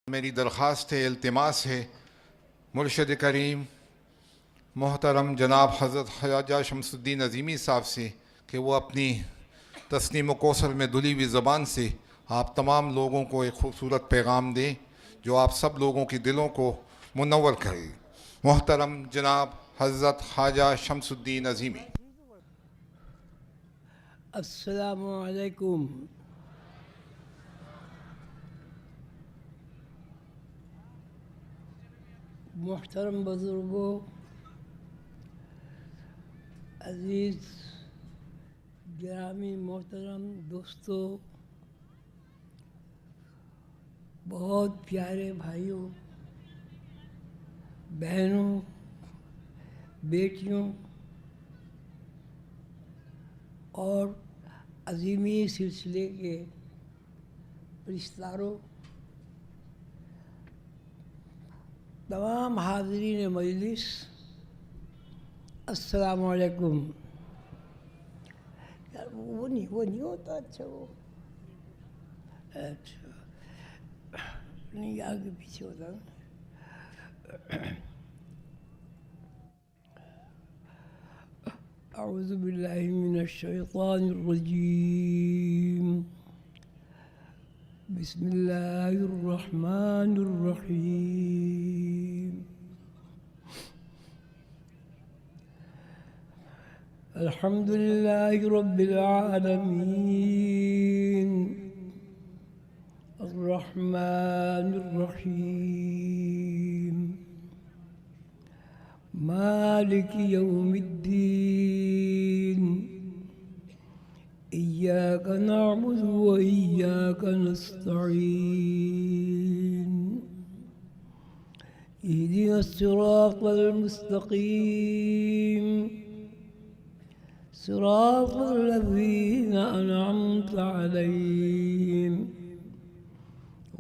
میری درخواست ہے، التماس ہے مرشد کریم محترم جناب حضرت خواجہ شمس الدین عظیمی صاحب سے کہ وہ اپنی تسنیم و کوثر میں دھلی ہوئی زبان سے آپ تمام لوگوں کو ایک خوبصورت پیغام دیں جو آپ سب لوگوں کے دلوں کو منور کرے۔ محترم جناب حضرت خواجہ شمس الدین عظیمی۔ السلام علیکم۔ محترم بزرگوں، عزیز گرامی محترم دوستوں، بہت پیارے بھائیوں، بہنوں، بیٹیوں اور عظیمی سلسلے کے رشتہ داروں، تمام حاضرین مجلس، السلام علیکم۔ یار وہ نہیں ہوتا، اچھا نہیں آگے پیچھے ہوتا نا۔ اعوذ باللہ من الشیطان الرجیم، بسم اللہ الرحمن الرحیم۔ الحمد للہ رب العالمین، الرحمن الرحیم، مالک یوم الدین، إياك نعبد وإياك نستعين، اهدنا الصراط المستقيم، صراط الذين أنعمت عليهم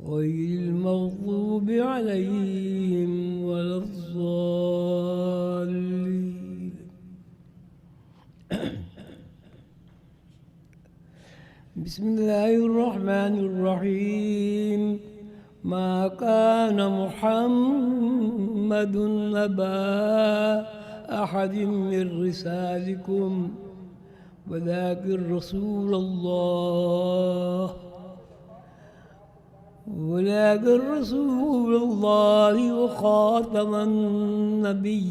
غير المغضوب عليهم ولا الضالين۔ بسم الله الرحمن الرحيم، ما كان محمد أبا أحد من رجالكم ولكن رسول الله وخاتم النبيين،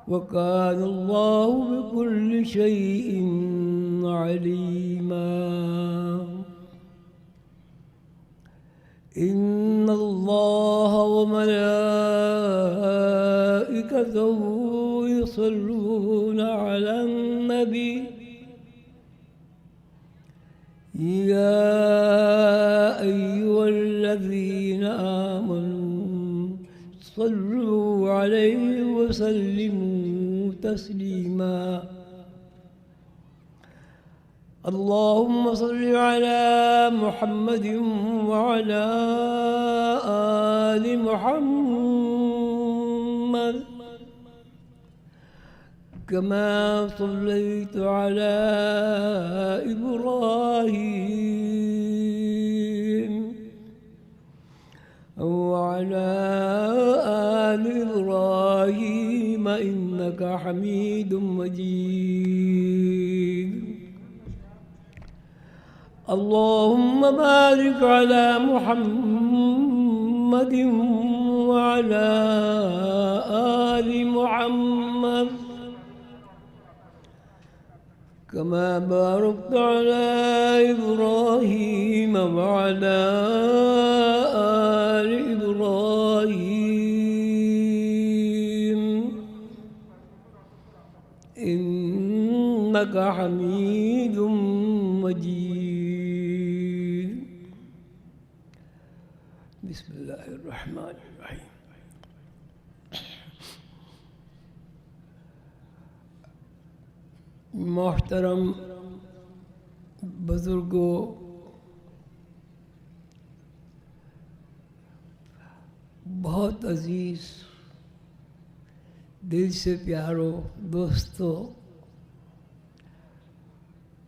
وكان الله بكل شيء عليما۔ إن الله وملائكته يصلون على النبي، يا أيها الذين آمنوا صلوا عليه وسلموا تسليما۔ اللهم صل على محمد وعلى آل محمد كما صليت على إبراهيم وعلى آل إبراهيم إنك حميد مجيد۔ اللهم بارك على محمد وعلى آل محمد كما باركت على إبراهيم وعلى آل إبراهيم إنك حميد مجيد۔ بسم الله الرحمن الرحيم۔ محترم بزرگوں، بہت عزیز دل سے پیاروں، دوستوں،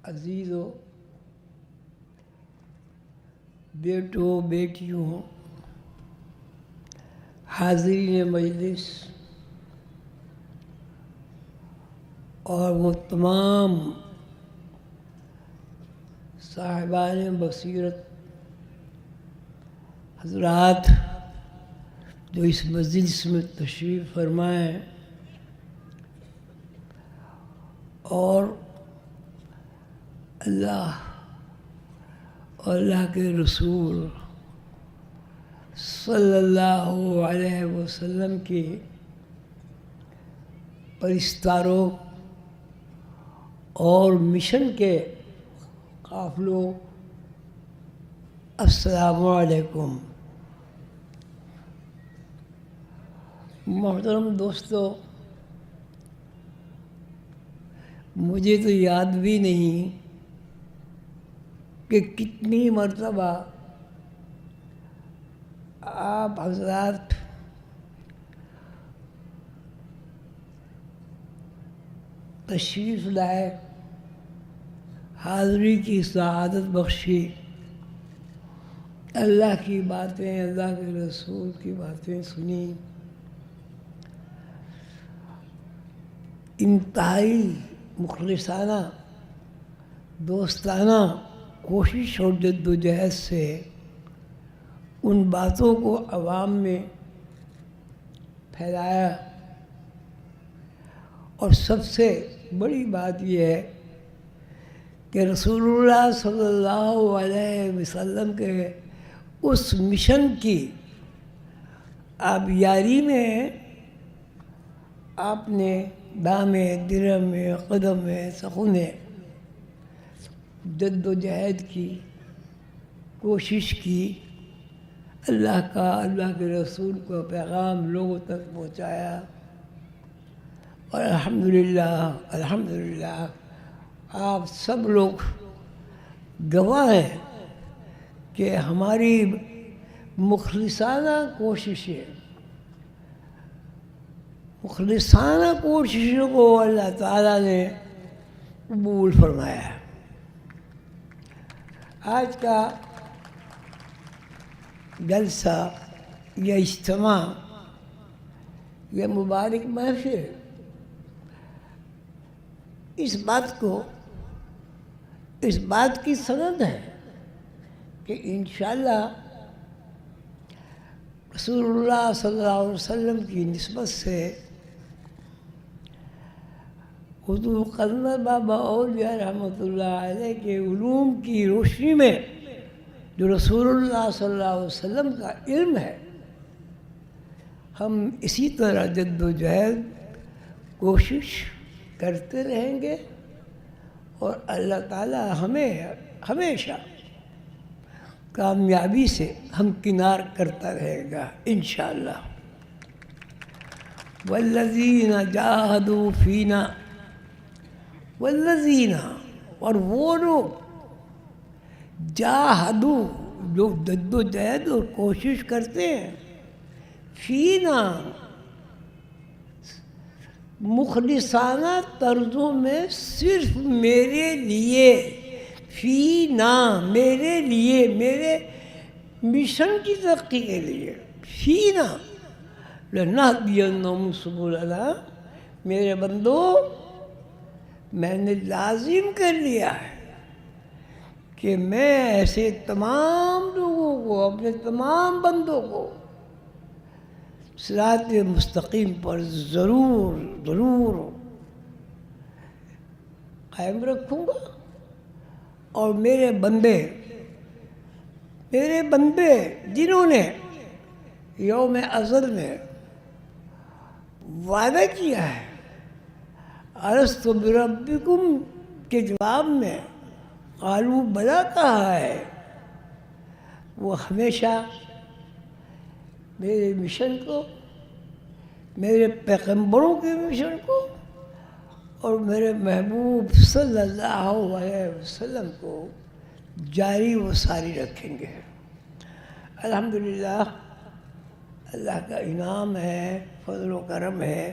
عزیزوں، بیٹوں بیٹیوں، حاضرین مجلس اور وہ تمام صاحبان بصیرت حضرات جو اس مجلس میں تشریف فرمائیں، اور اللہ اور اللہ کے رسول صلی اللہ علیہ وسلم کی پرستاروں اور مشن کے قافلوں، السلام علیکم۔ محترم دوستو، مجھے تو یاد بھی نہیں کہ کتنی مرتبہ آپ حضرات تشریف لائے، حاضری کی سعادت بخشی، اللہ کی باتیں، اللہ کے رسول کی باتیں سنی، انتہائی مخلصانہ دوستانہ کوشش اور جد و جہد سے ان باتوں کو عوام میں پھیلایا، اور سب سے بڑی بات یہ ہے کہ رسول اللہ صلی اللہ علیہ وسلم کے اس مشن کی آبیاری میں آپ نے دامے درم قدم سخنے جد و جہد کی، کوشش کی، اللہ کا، اللہ کے رسول کا پیغام لوگوں تک پہنچایا، اور الحمدللہ آپ سب لوگ گواہ ہیں کہ ہماری مخلصانہ کوششوں کو اللہ تعالیٰ نے قبول فرمایا ہے۔ آج کا جلسہ یا اجتماع، یہ مبارک محفل اس بات کی سند ہے کہ انشاءاللہ رسول اللہ صلی اللہ علیہ وسلم کی نسبت سے حضور قلندر بابا اولیاء رحمۃ اللہ علیہ کے علوم کی روشنی میں جو رسول اللہ صلی اللہ علیہ وسلم کا علم ہے، ہم اسی طرح جد و جہد کوشش کرتے رہیں گے، اور اللہ تعالیٰ ہمیں ہمیشہ کامیابی سے ہمکنار کرتا رہے گا انشاءاللہ۔ والذین جاہدوا فینا، والذین، اور وہ لوگ جاہدوا جو جد و جہد اور کوشش کرتے ہیں، فینا مخلصانہ طرزوں میں صرف میرے لیے، فینا میرے لیے، میرے مشن کی ترقی کے لیے، فینا لنہدینہم سبلنا، میرے بندو میں نے لازم کر لیا ہے کہ میں ایسے تمام لوگوں کو، اپنے تمام بندوں کو صراط مستقیم پر ضرور قائم رکھوں گا، اور میرے بندے جنہوں نے یوم ازل میں وعدہ کیا ہے، الست بربکم کے جواب میں قالوا بلا کہا ہے، وہ ہمیشہ میرے مشن کو، میرے پیغمبروں کے مشن کو، اور میرے محبوب صلی اللہ علیہ وسلم کو جاری و ساری رکھیں گے۔ الحمدللہ اللہ کا انعام ہے، فضل و کرم ہے،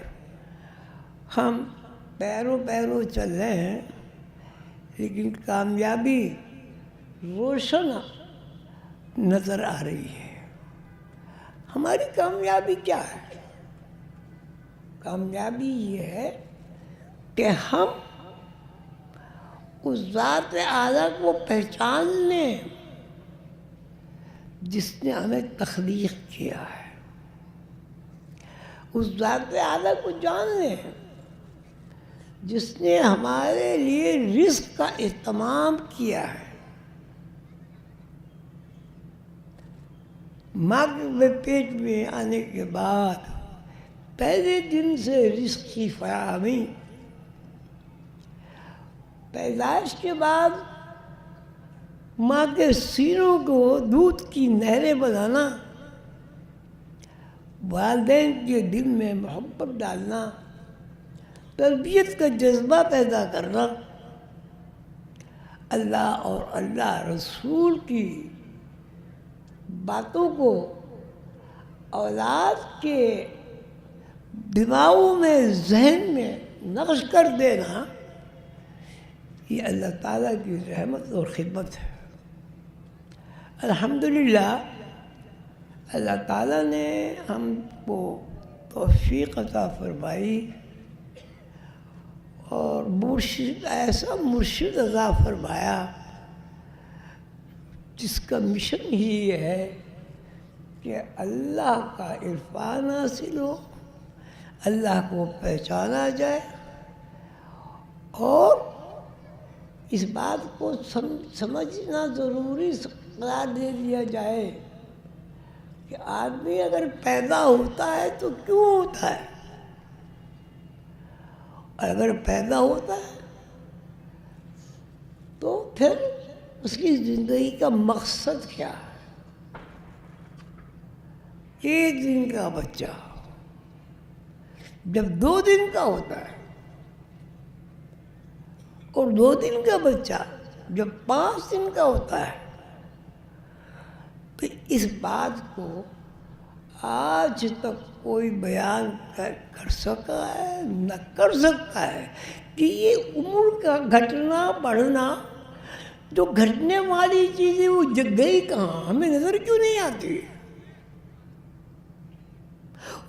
ہم پیروں چل رہے ہیں، لیکن کامیابی روشن نظر آ رہی ہے۔ ہماری کامیابی کیا ہے؟ کامیابی یہ ہے کہ ہم اس ذات اعلیٰ کو پہچان لیں جس نے ہمیں تخلیق کیا ہے، اس ذات اعلیٰ کو جان لیں جس نے ہمارے لیے رزق کا اہتمام کیا ہے۔ ماں کے پیٹ میں آنے کے بعد پہلے دن سے رزق کی فراہمی، پیدائش کے بعد ماں کے سینوں کو دودھ کی نہریں بنانا، والدین کے دل میں محبت ڈالنا، تربیت کا جذبہ پیدا کرنا، اللہ اور اللہ رسول کی باتوں کو اولاد کے دماغوں میں، ذہن میں نقش کر دینا، یہ اللہ تعالیٰ کی رحمت اور خدمت ہے۔ الحمدللہ اللہ تعالیٰ نے ہم کو توفیق عطا فرمائی اور مرشد، ایسا مرشد عطا فرمایا جس کا مشن ہی یہ ہے کہ اللہ کا عرفان حاصل ہو، اللہ کو پہچانا جائے، اور اس بات کو سمجھنا ضروری قرار دے دیا جائے کہ آدمی اگر پیدا ہوتا ہے تو کیوں ہوتا ہے، اور اگر پیدا ہوتا ہے تو پھر اس کی زندگی کا مقصد کیا ہے۔ ایک دن کا بچہ جب 2 دن کا ہوتا ہے، اور 2 دن کا بچہ جب 5 دن کا ہوتا ہے، تو اس بات کو آج تک کوئی بیان کر سکا ہے نہ کر سکتا ہے کہ یہ عمر کا گھٹنا بڑھنا، جو گھٹنے والی چیزیں وہ گئی کہاں، ہمیں نظر کیوں نہیں آتی،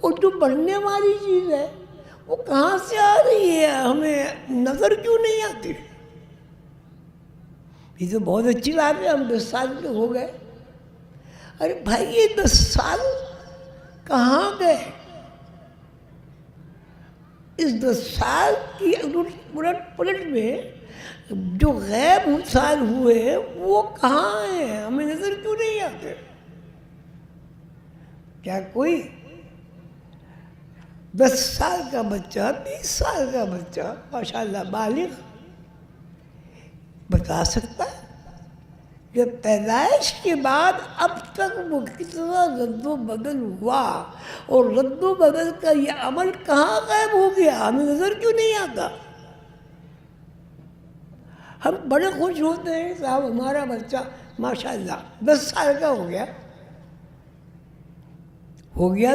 اور جو بڑھنے والی چیز ہے وہ کہاں سے آ رہی ہے، ہمیں نظر کیوں نہیں آتی۔ یہ تو بہت اچھی بات ہے، ہم 10 سال کے ہو گئے، ارے بھائی یہ 10 سال کہاں گئے؟ اس 10 سال کی پلٹ میں جو غیب سال ہوئے وہ کہاں ہیں، ہمیں نظر کیوں نہیں آتے؟ کیا کوئی 10 سال کا بچہ، 20 سال کا بچہ ماشاءاللہ بالغ بتا سکتا ہے کہ پیدائش کے بعد اب تک وہ کتنا رد و بدل ہوا، اور رد و بدل کا یہ عمل کہاں غائب ہو گیا، ہمیں نظر کیوں نہیں آتا؟ ہم بڑے خوش ہوتے ہیں صاحب ہمارا بچہ ماشاءاللہ 10 سال کا ہو گیا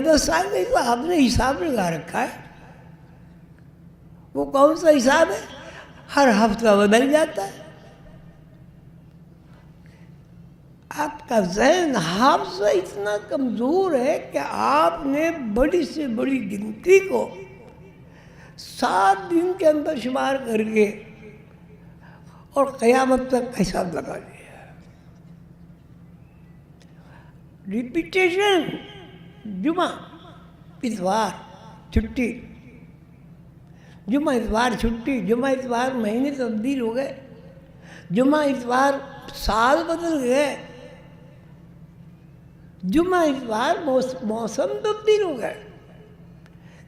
10 سال کا، تو آپ نے حساب لگا رکھا ہے، وہ کون سا حساب ہے؟ ہر ہفتہ بدل جاتا ہے۔ آپ کا ذہن حافظہ اتنا کمزور ہے کہ آپ نے بڑی سے بڑی گنتی کو 7 دن کے اندر شمار کر کے اور قیامت تک کا حساب لگا لیا۔ ریپیٹیشن، جمعہ اتوار چھٹی، جمعہ اتوار چھٹی، جمعہ اتوار مہینے تبدیل ہو گئے، جمعہ اتوار سال بدل گئے، جمعہ اتوار موسم تبدیل ہو گئے،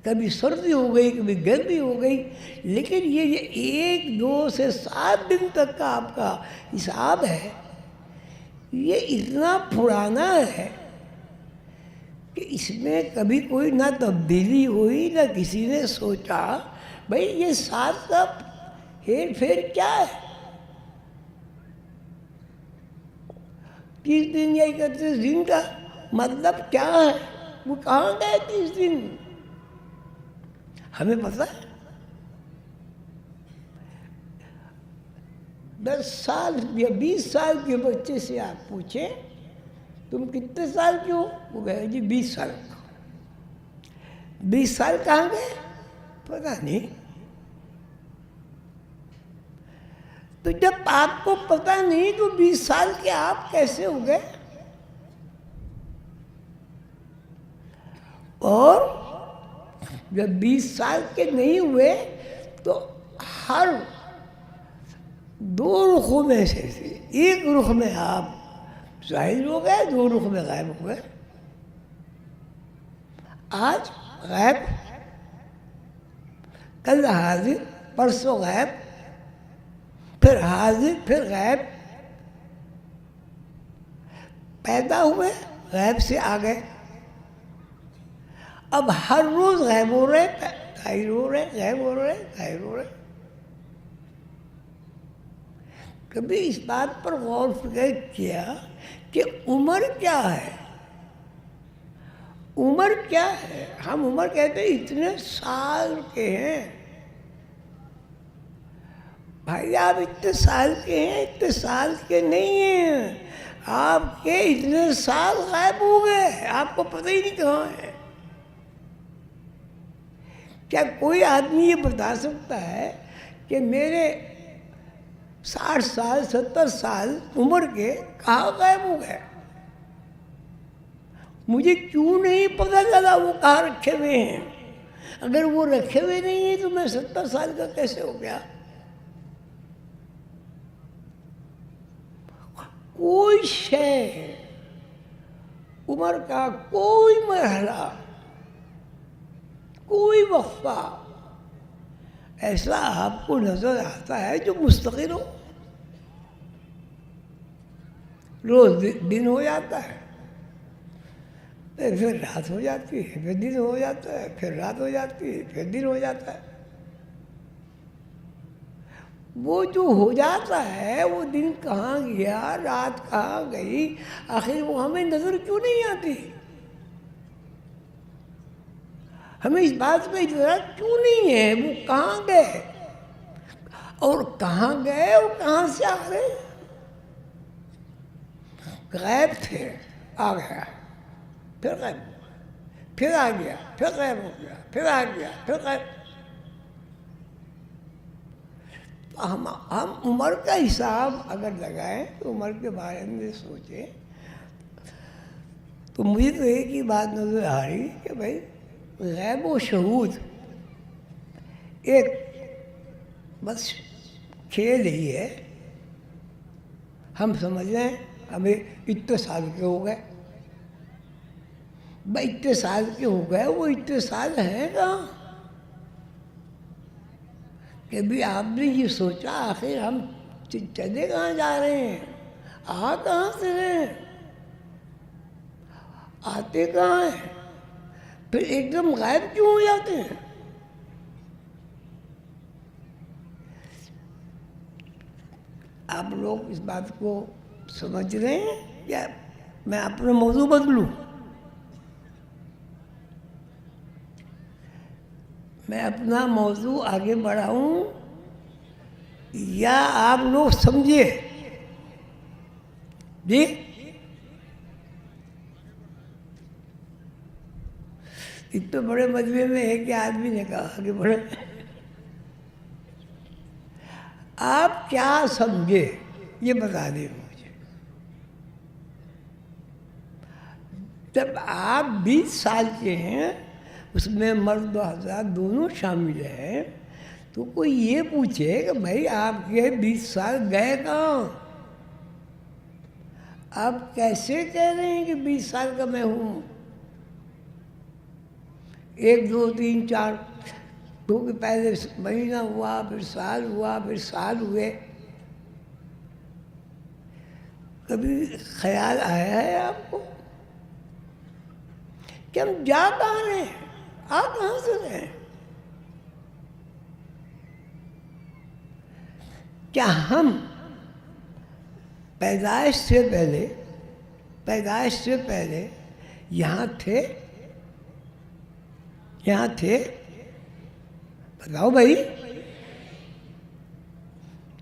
کبھی سردی ہو گئی کبھی گرمی ہو گئی، لیکن یہ 1 2 سے 7 دن تک کا آپ کا حساب ہے، یہ اتنا پرانا ہے کہ اس میں کبھی کوئی نہ تبدیلی ہوئی، نہ کسی نے سوچا بھائی یہ 7 کا ہیر پھیر کیا ہے، 30 دن یا 31 دن کا مطلب کیا ہے، وہ کہاں گئے 30 دن، ہمیں پتہ ہے؟ 10 سال یا 20 سال کے بچے سے آپ پوچھیں تم کتنے سال کے ہو؟ وہ گئے جی 20 سال کا۔ 20 سال کہاں گئے؟ پتہ نہیں۔ تو جب آپ کو پتہ نہیں تو 20 سال کے آپ کیسے ہو گئے؟ اور جب 20 سال کے نہیں ہوئے تو ہر 2 رخوں میں سے ایک رخ میں آپ ظاہر ہو گئے، 2 رخ میں غائب ہو گئے۔ آج غائب، کل حاضر، پرسوں غائب، پھر حاضر، پھر غائب۔ پیدا ہوئے، غائب سے آ گئے، اب ہر روز غائب ہو رہے، ظاہر ہو رہے، غائب ہو رہے، ظاہر ہو رہے۔ کبھی اس بات پر غور فکر کیا کہ عمر کیا ہے؟ عمر کیا ہے؟ ہم عمر کہتے ہیں اتنے سال کے ہیں۔ بھائی آپ اتنے سال کے ہیں، اتنے سال کے نہیں ہیں، آپ کے اتنے سال غائب ہو گئے، آپ کو پتہ ہی نہیں کہاں ہے۔ کیا کوئی آدمی یہ بتا سکتا ہے کہ میرے 60 سال 70 سال عمر کے کہاں غائب ہو گئے؟ مجھے کیوں نہیں پتہ چلا وہ کہاں رکھے ہوئے ہیں؟ اگر وہ رکھے ہوئے نہیں ہیں تو میں 70 سال کا کیسے ہو گیا؟ کوئی شے، عمر کا کوئی مرحلہ، کوئی وقفہ ایسا آپ کو نظر آتا ہے جو مستقل ہو؟ روز دن ہو جاتا ہے، پھر رات ہو جاتی ہے، پھر دن ہو جاتا ہے، پھر رات ہو جاتی ہے، پھر دن ہو جاتا ہے۔ وہ جو ہو جاتا ہے وہ دن کہاں گیا، رات کہاں گئی، آخر وہ ہمیں نظر کیوں نہیں آتی؟ ہمیں اس بات کا اطلاع کیوں نہیں ہے وہ کہاں گئے اور کہاں گئے اور کہاں سے آ گئے؟ غائب تھے، آ گیا، پھر غائب ہوا، پھر آ گیا، پھر غائب ہو گیا، پھر آ گیا، پھر غائب۔ ہم عمر کا حساب اگر لگائیں تو عمر کے بارے میں سوچیں تو مجھے تو ایک ہی بات نظر آ رہی کہ بھائی غیب و شہود ایک بس کھیل ہی ہے۔ ہم سمجھ رہے ہیں ہمیں اتنے سال کے ہو گئے، بھائی اتنے سال کے ہو گئے، وہ اتنے سال ہیں کہاں؟ کبھی آپ نے یہ سوچا آخر ہم چلے کہاں جا رہے ہیں، آ کہاں سے ہیں، آتے کہاں ہیں، پھر ایک دم غائب کیوں ہو جاتے ہیں؟ آپ لوگ اس بات کو سمجھ رہے ہیں یا میں اپنا موضوع بدلوں؟ میں اپنا موضوع آگے بڑھاؤں یا آپ لوگ سمجھے؟ جی اتنے بڑے مجمع میں ایک آدمی نے کہا آگے بڑھے، آپ کیا سمجھے یہ بتا دیں مجھے۔ جب آپ 20 سال کے ہیں، اس میں مرد و حضرات دونوں شامل ہیں، تو کوئی یہ پوچھے کہ بھائی آپ کے 20 سال گئے کہاں؟ آپ کیسے کہہ رہے ہیں کہ 20 سال کا میں ہوں؟ 1 2 3 4 کیونکہ پہلے مہینہ ہوا، پھر سال ہوا، پھر سال ہوئے۔ کبھی خیال آیا ہے آپ کو کہ ہم جا کہاں رہے ہیں، آ کہاں سے رہے ہیں؟ کیا ہم پیدائش سے پہلے یہاں تھے؟ یہاں تھے؟ بتاؤ بھائی،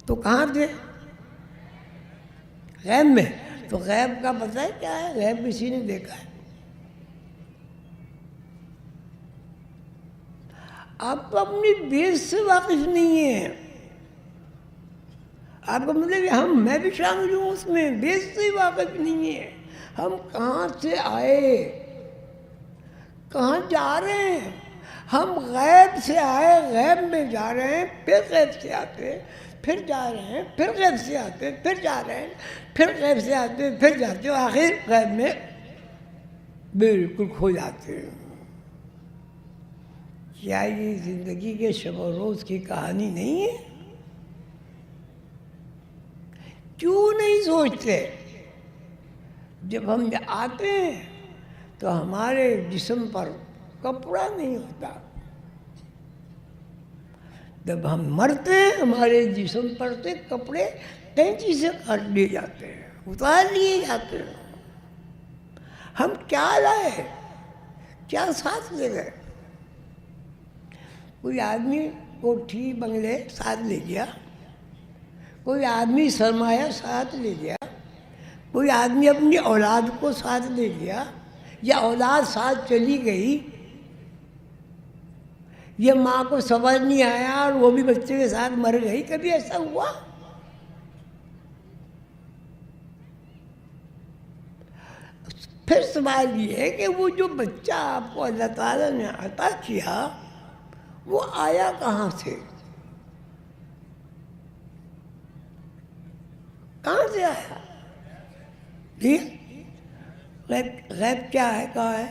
تو کہاں تھے؟ غیب میں؟ تو غیب کا پتہ ہے کیا ہے؟ غیب کسی نے دیکھا ہے؟ آپ تو اپنی بیس سے واقف نہیں ہیں. آپ کا مطلب میں بھی شامل ہوں اس میں، بیس سے واقف نہیں ہے. ہم کہاں سے آئے، کہاں جا رہے ہیں؟ ہم غیب سے آئے، غیب میں جا رہے ہیں، پھر غیب سے آتے، پھر جا رہے ہیں، پھر غیب سے آتے، پھر جا رہے ہیں، پھر غیب سے آتے، پھر جاتے، آخر غیب میں بالکل کھو جاتے ہیں. کیا یہ زندگی کے شب و روز کی کہانی نہیں ہے؟ کیوں نہیں سوچتے؟ جب ہم آتے ہیں تو ہمارے جسم پر کپڑا نہیں ہوتا. جب ہم مرتے ہیں ہمارے جسم پر سے کپڑے کینچی سے کاٹ لیے جاتے ہیں، اتار لیے جاتے ہیں. ہم کیا لائے، کیا ساتھ لے گئے؟ کوئی آدمی کوٹھی بنگلے ساتھ لے گیا، کوئی آدمی سرمایہ ساتھ لے گیا، کوئی آدمی اپنی اولاد کو ساتھ لے گیا، یا اولاد ساتھ چلی گئی. یہ ماں کو سمجھ نہیں آیا اور وہ بھی بچے کے ساتھ مر گئی. کبھی ایسا ہوا؟ پھر سوال یہ ہے کہ وہ جو بچہ آپ کو اللہ تعالیٰ نے عطا کیا وہ آیا کہاں سے؟ کہاں سے آیا؟ جی غیب کیا ہے، کہاں ہے؟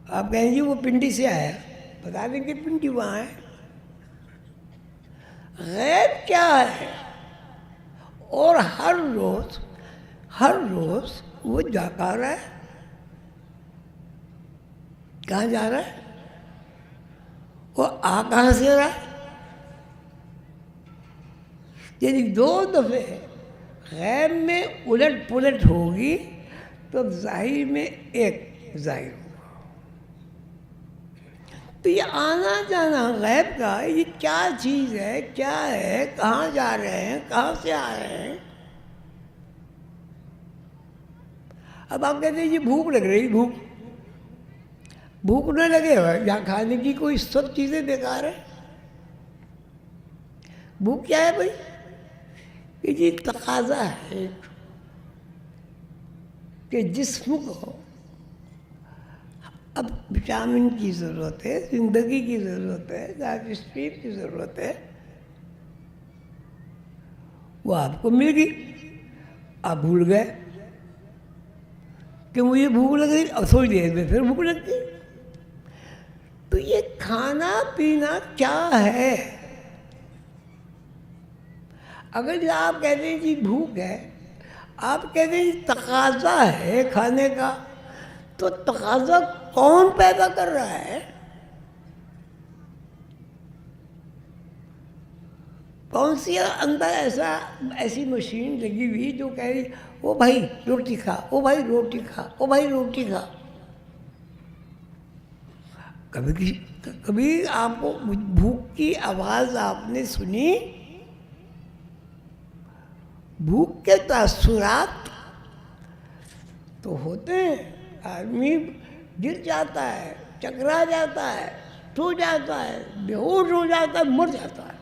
آپ کہیں گے وہ پنڈی سے آیا، بتا دیں کہ پنڈی وہاں ہے. غیب کیا ہے؟ اور ہر روز وہ جا کر رہا ہے. کہاں جا رہا ہے؟ وہ آ کہاں سے رہا ہے؟ یعنی 2 دفعے غیب میں الٹ پلٹ ہوگی تو ظاہر میں ایک ظاہر ہوگا. تو یہ آنا جانا غیب کا یہ کیا چیز ہے، کیا ہے، کہاں جا رہے ہیں، کہاں سے آ رہے ہیں؟ اب آپ کہتے ہیں یہ بھوک لگ رہی، بھوک نہ لگے گا یہاں کھانے کی کوئی سب چیزیں بیکار ہیں. بھوک کیا ہے بھائی؟ کہ یہ تقاضا ہے کہ جسم کو اب وٹامن کی ضرورت ہے، زندگی کی ضرورت ہے، لائف اسٹائل کی ضرورت ہے. وہ آپ کو مل گئی، آپ بھول گئے کہ مجھے بھوک لگ رہی، اور تھوڑی دیر میں پھر بھوک لگ گئی. تو یہ کھانا پینا کیا ہے؟ اگر آپ کہتے ہیں کہ بھوک ہے، آپ کہتے ہیں تقاضا ہے کھانے کا، تو تقاضا کون پیدا کر رہا ہے؟ کون سی اندر ایسی مشین لگی ہوئی جو کہہ رہی او بھائی روٹی کھا، او بھائی روٹی کھا، او بھائی روٹی کھا. کبھی آپ کو بھوک کی آواز آپ نے سنی؟ بھوک کے تاثرات تو ہوتے ہیں. آدمی گر جاتا ہے، چکرا جاتا ہے، سو جاتا ہے، بے ہوش ہو جاتا ہے، مر جاتا ہے.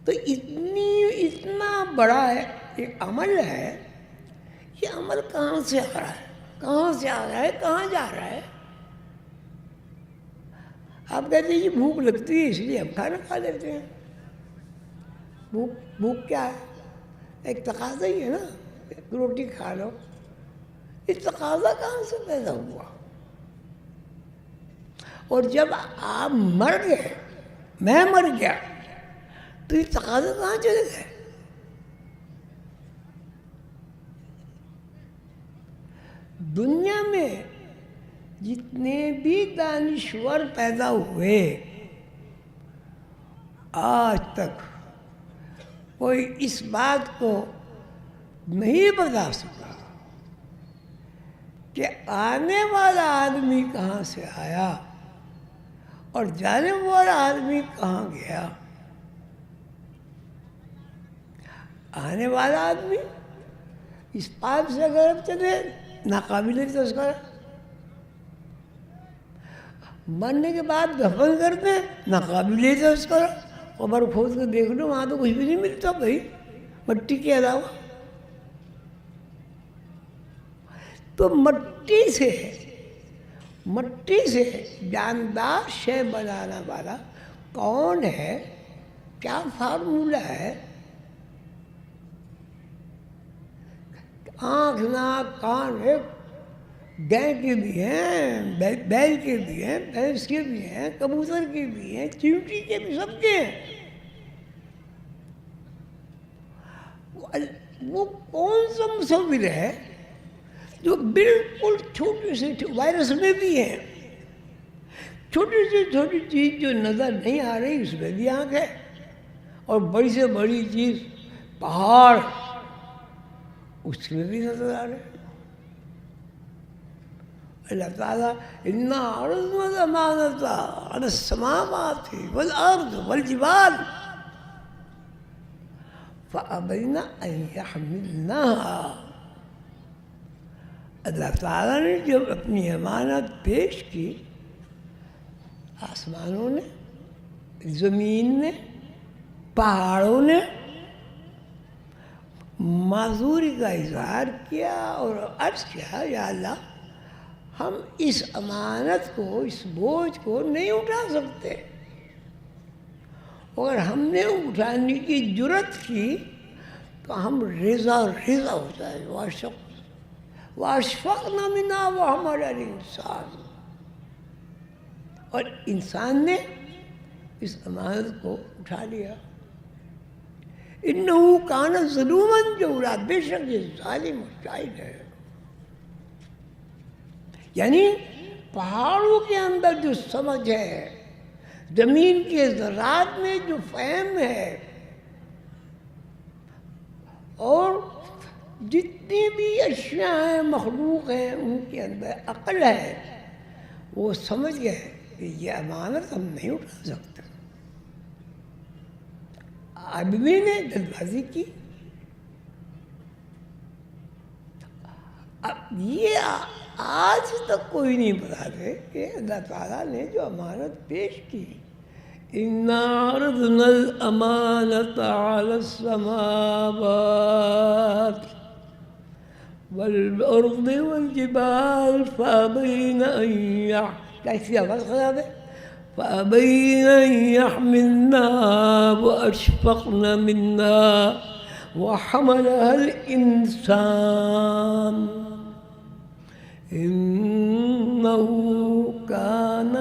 تو اتنا بڑا ایک عمل ہے، یہ عمل کہاں سے آ رہا ہے، کہاں سے آ رہا ہے، کہاں جا رہا ہے؟ آپ کہتے ہیں یہ بھوک لگتی ہے اس لیے ہم کھانا کھا لیتے ہیں. بھوک کیا ہے؟ ایک تقاضا ہی ہے نا، روٹی کھا لو. یہ تقاضا کہاں سے پیدا ہوا؟ اور جب آپ مر گئے، میں مر گیا، تو یہ تقاضا کہاں چلے گئے؟ دنیا میں جتنے بھی دانشور پیدا ہوئے آج تک کوئی اس بات کو نہیں بتا سکا کہ آنے والا آدمی کہاں سے آیا اور جانے والا آدمی کہاں گیا. آنے والا آدمی اس پاپ سے اگر چلے ناقابل تذکرہ، مرنے کے بعد دفن کرتے ہیں ناقابل تذکرہ، قبر کھود کے دیکھ لو وہاں تو کچھ بھی نہیں ملتا بھائی مٹی کے علاوہ. تو مٹی سے جاندار شے بنانا والا کون ہے؟ کیا فارمولہ ہے؟ آنکھ ناک کان ایک گائے کے بھی ہیں، بیل کے بھی ہیں، بھینس کے بھی ہیں، کبوتر کے بھی ہیں، چیونٹی کے بھی، سب کے ہیں. وہ کون سا مصور ہے جو بالکل چھوٹی سے وائرس میں بھی ہے، چھوٹی سے چھوٹی چیز جو نظر نہیں آ رہی اس میں بھی آنکھ ہے، اور بڑی سے بڑی چیز پہاڑ اس میں بھی نظر آ رہے ہیں. اللہ تعالیٰ اِنَّا عَرَضْنَا الْأَمَانَةَ عَلَى السَّمَاوَاتِ وَالْأَرْضِ وَالْجِبَالِ فَأَبَيْنَ أَن يَحْمِلْنَهَا. اللہ تعالیٰ نے جب اپنی امانت پیش کی، آسمانوں نے، زمین نے، پہاڑوں نے معذوری کا اظہار کیا اور عرض کیا یا اللہ ہم اس امانت کو، اس بوجھ کو نہیں اٹھا سکتے. اگر ہم نے اٹھانے کی جرت کی تو ہم ریزہ ہو جائے. وَأَشْفَقْنَا مِنْهَا وَحَمَلَهَا الْإِنسَانُ. اور انسان نے اس امانت کو اٹھا لیا. إِنَّهُ كَانَ ظَلُومًا جَهُولًا. بے شک یہ ظالم اور جاہل ہے. یعنی پہاڑوں کے اندر جو سمجھ ہے، زمین کے ذرات میں جو فہم ہے، اور جتنی بھی اشیاء ہیں، مخلوق ہیں، ان کے اندر عقل ہے، وہ سمجھ گئے کہ یہ امانت ہم نہیں اٹھا سکتے. آدمی نے جلد بازی کی. اب یہ آج تک کوئی نہیں بتا دے کہ اللہ تعالیٰ نے جو امانت پیش کی، إِنَّا عَرَضْنَا الْأَمَانَةَ عَلَى السَّمَاوَاتِ وَالْأَرْضِ وَالْجِبَالِ فَأَبَيْنَ أَن يَحْمِلْنَهَا وَأَشْفَقْنَ مِنْهَا وَحَمَلَهَا الْإِنسَانُ إِنَّهُ كَانَ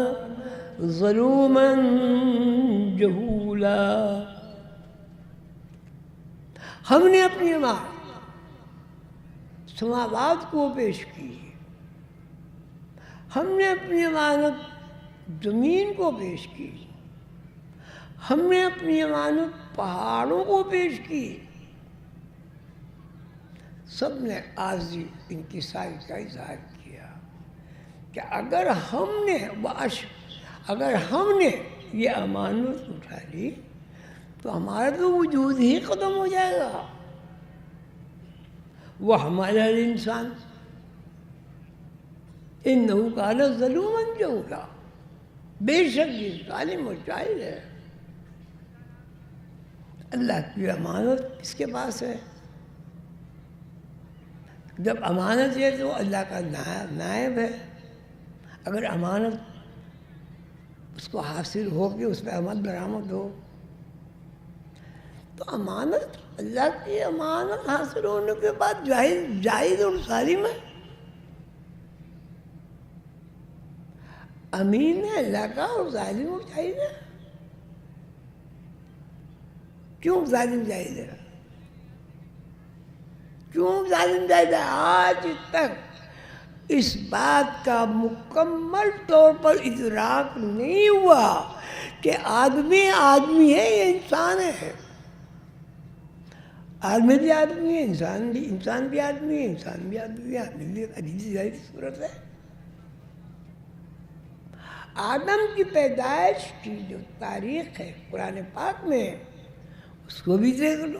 ظَلُومًا جَهُولًا. ہم نے اپنی امانت سماوات کو پیش کی، ہم نے اپنی امانت زمین کو پیش کی، ہم نے اپنی امانت پہاڑوں کو پیش کی. سب نے عاجزی انکساری کا اظہار کیا کہ اگر ہم نے یہ امانت اٹھا لی تو ہمارا تو وجود ہی ختم ہو جائے گا. وَحَمَلَهَا الْإِنسَانُ إِنَّهُ كَانَ ظَلُومًا جَهُولًا. بے شک یہ ظالم اور جاہل ہے. اللہ کی امانت کس کے پاس ہے؟ جب امانت ہے تو اللہ کا نائب ہے. اگر امانت اس کو حاصل ہو کہ اس پہ عمل درآمد ہو تو امانت، اللہ کی امانت حاصل ہونے کے بعد جاہل اور ظالم ہے. امین ہے اللہ کا اور ظالم اور جاہل ہے. کیوں ظالم جاہل ہے؟ کیوں ظالم جاہل ہے؟ آج تک اس بات کا مکمل طور پر ادراک نہیں ہوا کہ آدمی ہے یا انسان ہے. آدمی بھی آدمی ہے، انسان بھی آدمی ہے، انسان بھی آدمی ہے. آدمی بھی عجیب سی صورت ہے. آدم کی پیدائش کی جو تاریخ ہے قرآن پاک میں، اس کو بھی دیکھ لو.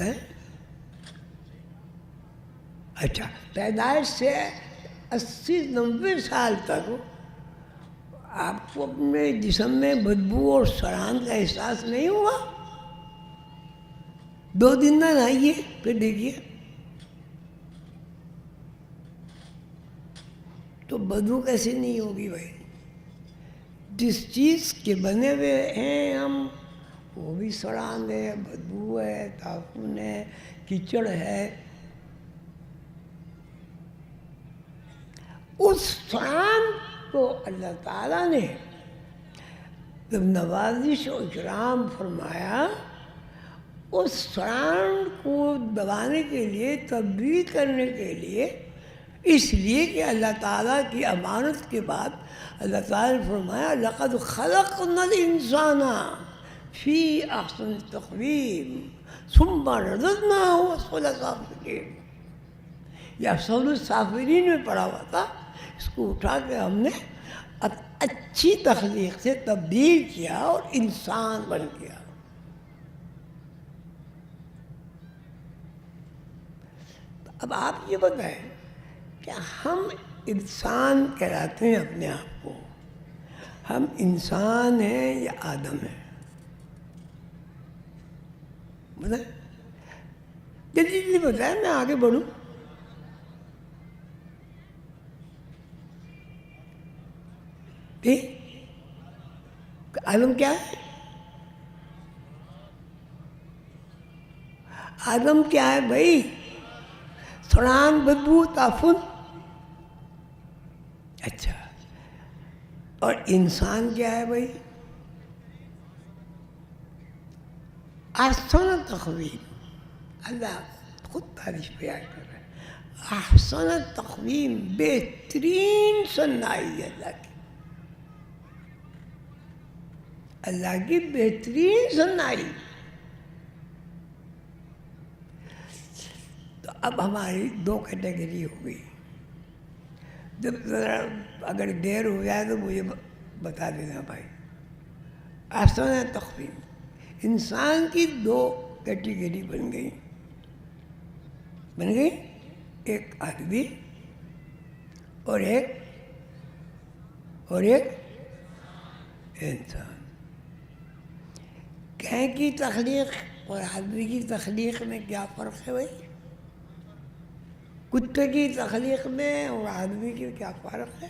بتائیں؟ اچھا، پیدائش سے 80-90 سال تک آپ کو اپنے جسم میں بدبو اور سڑان کا احساس نہیں ہوا؟ 2 دن نہ نہائیے پھر دیکھیے تو بدبو کیسے نہیں ہوگی بھائی؟ جس چیز کے بنے ہوئے ہیں ہم وہ بھی سڑان ہے، بدبو ہے، تعفن ہے، کیچڑ ہے. اس سڑان کو اللہ تعالیٰ نے جب نوازش و اکرام فرمایا، اس سڑان کو دبانے کے لیے، تبدیل کرنے کے لیے، اس لیے کہ اللہ تعالیٰ کی امانت کے بعد اللہ تعالیٰ نے فرمایا لَقَدْ خَلَقْنَا الْإِنسَانَ فِي أَحْسَنِ تَقْوِيمٍ ثُمَّ رَدَدْنَاهُ أَسْفَلَ سَافِلِينَ. یہ افضل السافلین میں پڑھا ہوا تھا، اس کو اٹھا کے ہم نے اچھی تخلیق سے تبدیل کیا اور انسان بن گیا. اب آپ یہ بتائیں کہ ہم انسان کہلاتے ہیں اپنے آپ کو، ہم انسان ہیں یا آدم ہیں؟ بتائیں، جلدی جلدی بتائیں، میں آگے بڑھوں. آدم کیا ہے؟ آدم کیا ہے بھائی؟ سڑان، بدبو، تعفن. اچھا، اور انسان کیا ہے بھائی؟ احسن تقویم. اللہ خود تعریف بیان کر رہے ہیں. احسن تقویم، بہترین صناعی اللہ کی، اللہ کی بہترین صناعی. تو اب ہماری 2 کیٹیگری ہو گئی. جب ذرا اگر دیر ہو جائے تو مجھے بتا دینا بھائی. احسن تقویم، انسان کی 2 کیٹیگری بن گئی. ایک آدمی اور ایک انسان. گائے کی تخلیق اور آدمی کی تخلیق میں کیا فرق ہے بھائی؟ کتے کی تخلیق میں اور آدمی کی کیا فرق ہے؟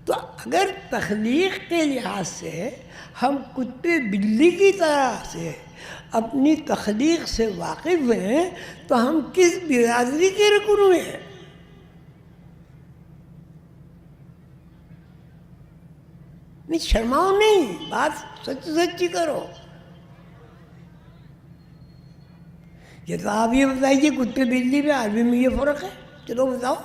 تو اگر تخلیق کے لحاظ سے ہم کتے بلی کی طرح سے اپنی تخلیق سے واقف ہیں تو ہم کس برادری کے رکن ہوئے ہیں؟ نہیں شرماؤ نہیں، بات سچی کرو. یہ تو آپ یہ بتائیے کتے بلی میں آدمی میں یہ فرق ہے، چلو بتاؤ.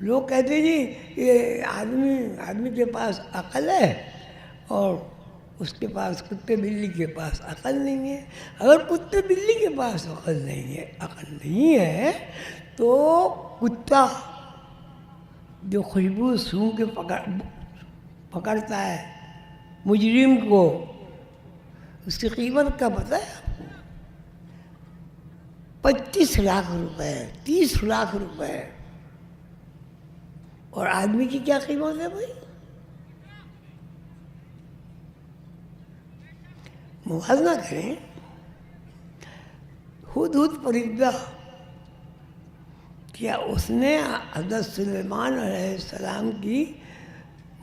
لوگ کہتے جی یہ آدمی کے پاس عقل ہے اور اس کے پاس کتے بلی کے پاس عقل نہیں ہے. اگر کتے بلی کے پاس عقل نہیں ہے تو کتا جو خوشبو سونگھ کے پکڑتا ہے مجرم کو، اس کی قیمت کا پتہ ہے آپ کو؟ 25 لاکھ روپے، 30 لاکھ روپے. اور آدمی کی کیا قیمت ہے بھائی؟ موازنہ کریں. ہدہد پرندہ کیا اس نے حضرت سلیمان علیہ السلام کی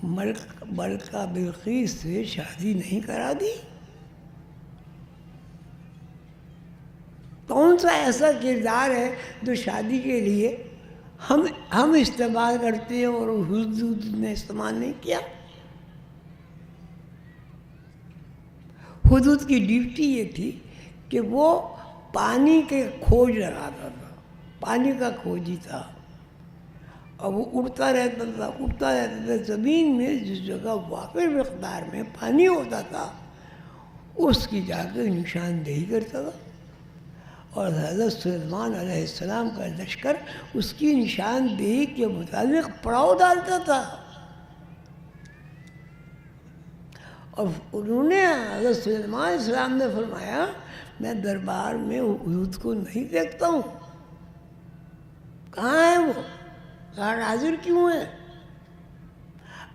ملکہ بلقیس سے شادی نہیں کرا دی؟ کون سا ایسا کردار ہے جو شادی کے لیے ہم استعمال کرتے ہیں اور ہدہد نے استعمال نہیں کیا؟ ہدہد کی ڈیوٹی یہ تھی کہ وہ پانی کے کھوج لگاتا تھا، پانی کا کھوجی تھا، اور وہ اڑتا رہتا تھا زمین میں. جس جگہ واقعی مقدار میں پانی ہوتا تھا اس کی جا کے نشاندہی کرتا تھا، اور حضرت سلیمان علیہ السلام کا لشکر اس کی نشاندہی کے مطابق پڑاؤ ڈالتا تھا. اور انہوں نے حضرت سلیمان علیہ السلام نے فرمایا میں دربار میں حدود کو نہیں دیکھتا ہوں، کہاں ہے وہ، کہاں حاضر کیوں ہے؟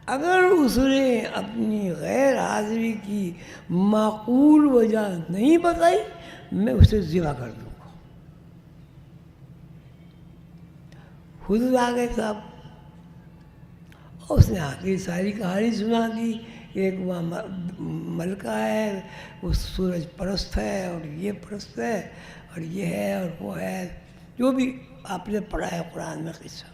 اگر اس نے اپنی غیر حاضری کی معقول وجہ نہیں بتائی میں اسے ذبح کر دوں گا۔ خود آ گئے صاحب، اس نے آ کے ساری کہانی سنا دی، ایک وہاں ملکہ ہے، وہ سورج پرست ہے اور یہ پرست ہے اور یہ ہے اور وہ ہے، جو بھی آپ نے پڑھا ہے قرآن میں قصہ۔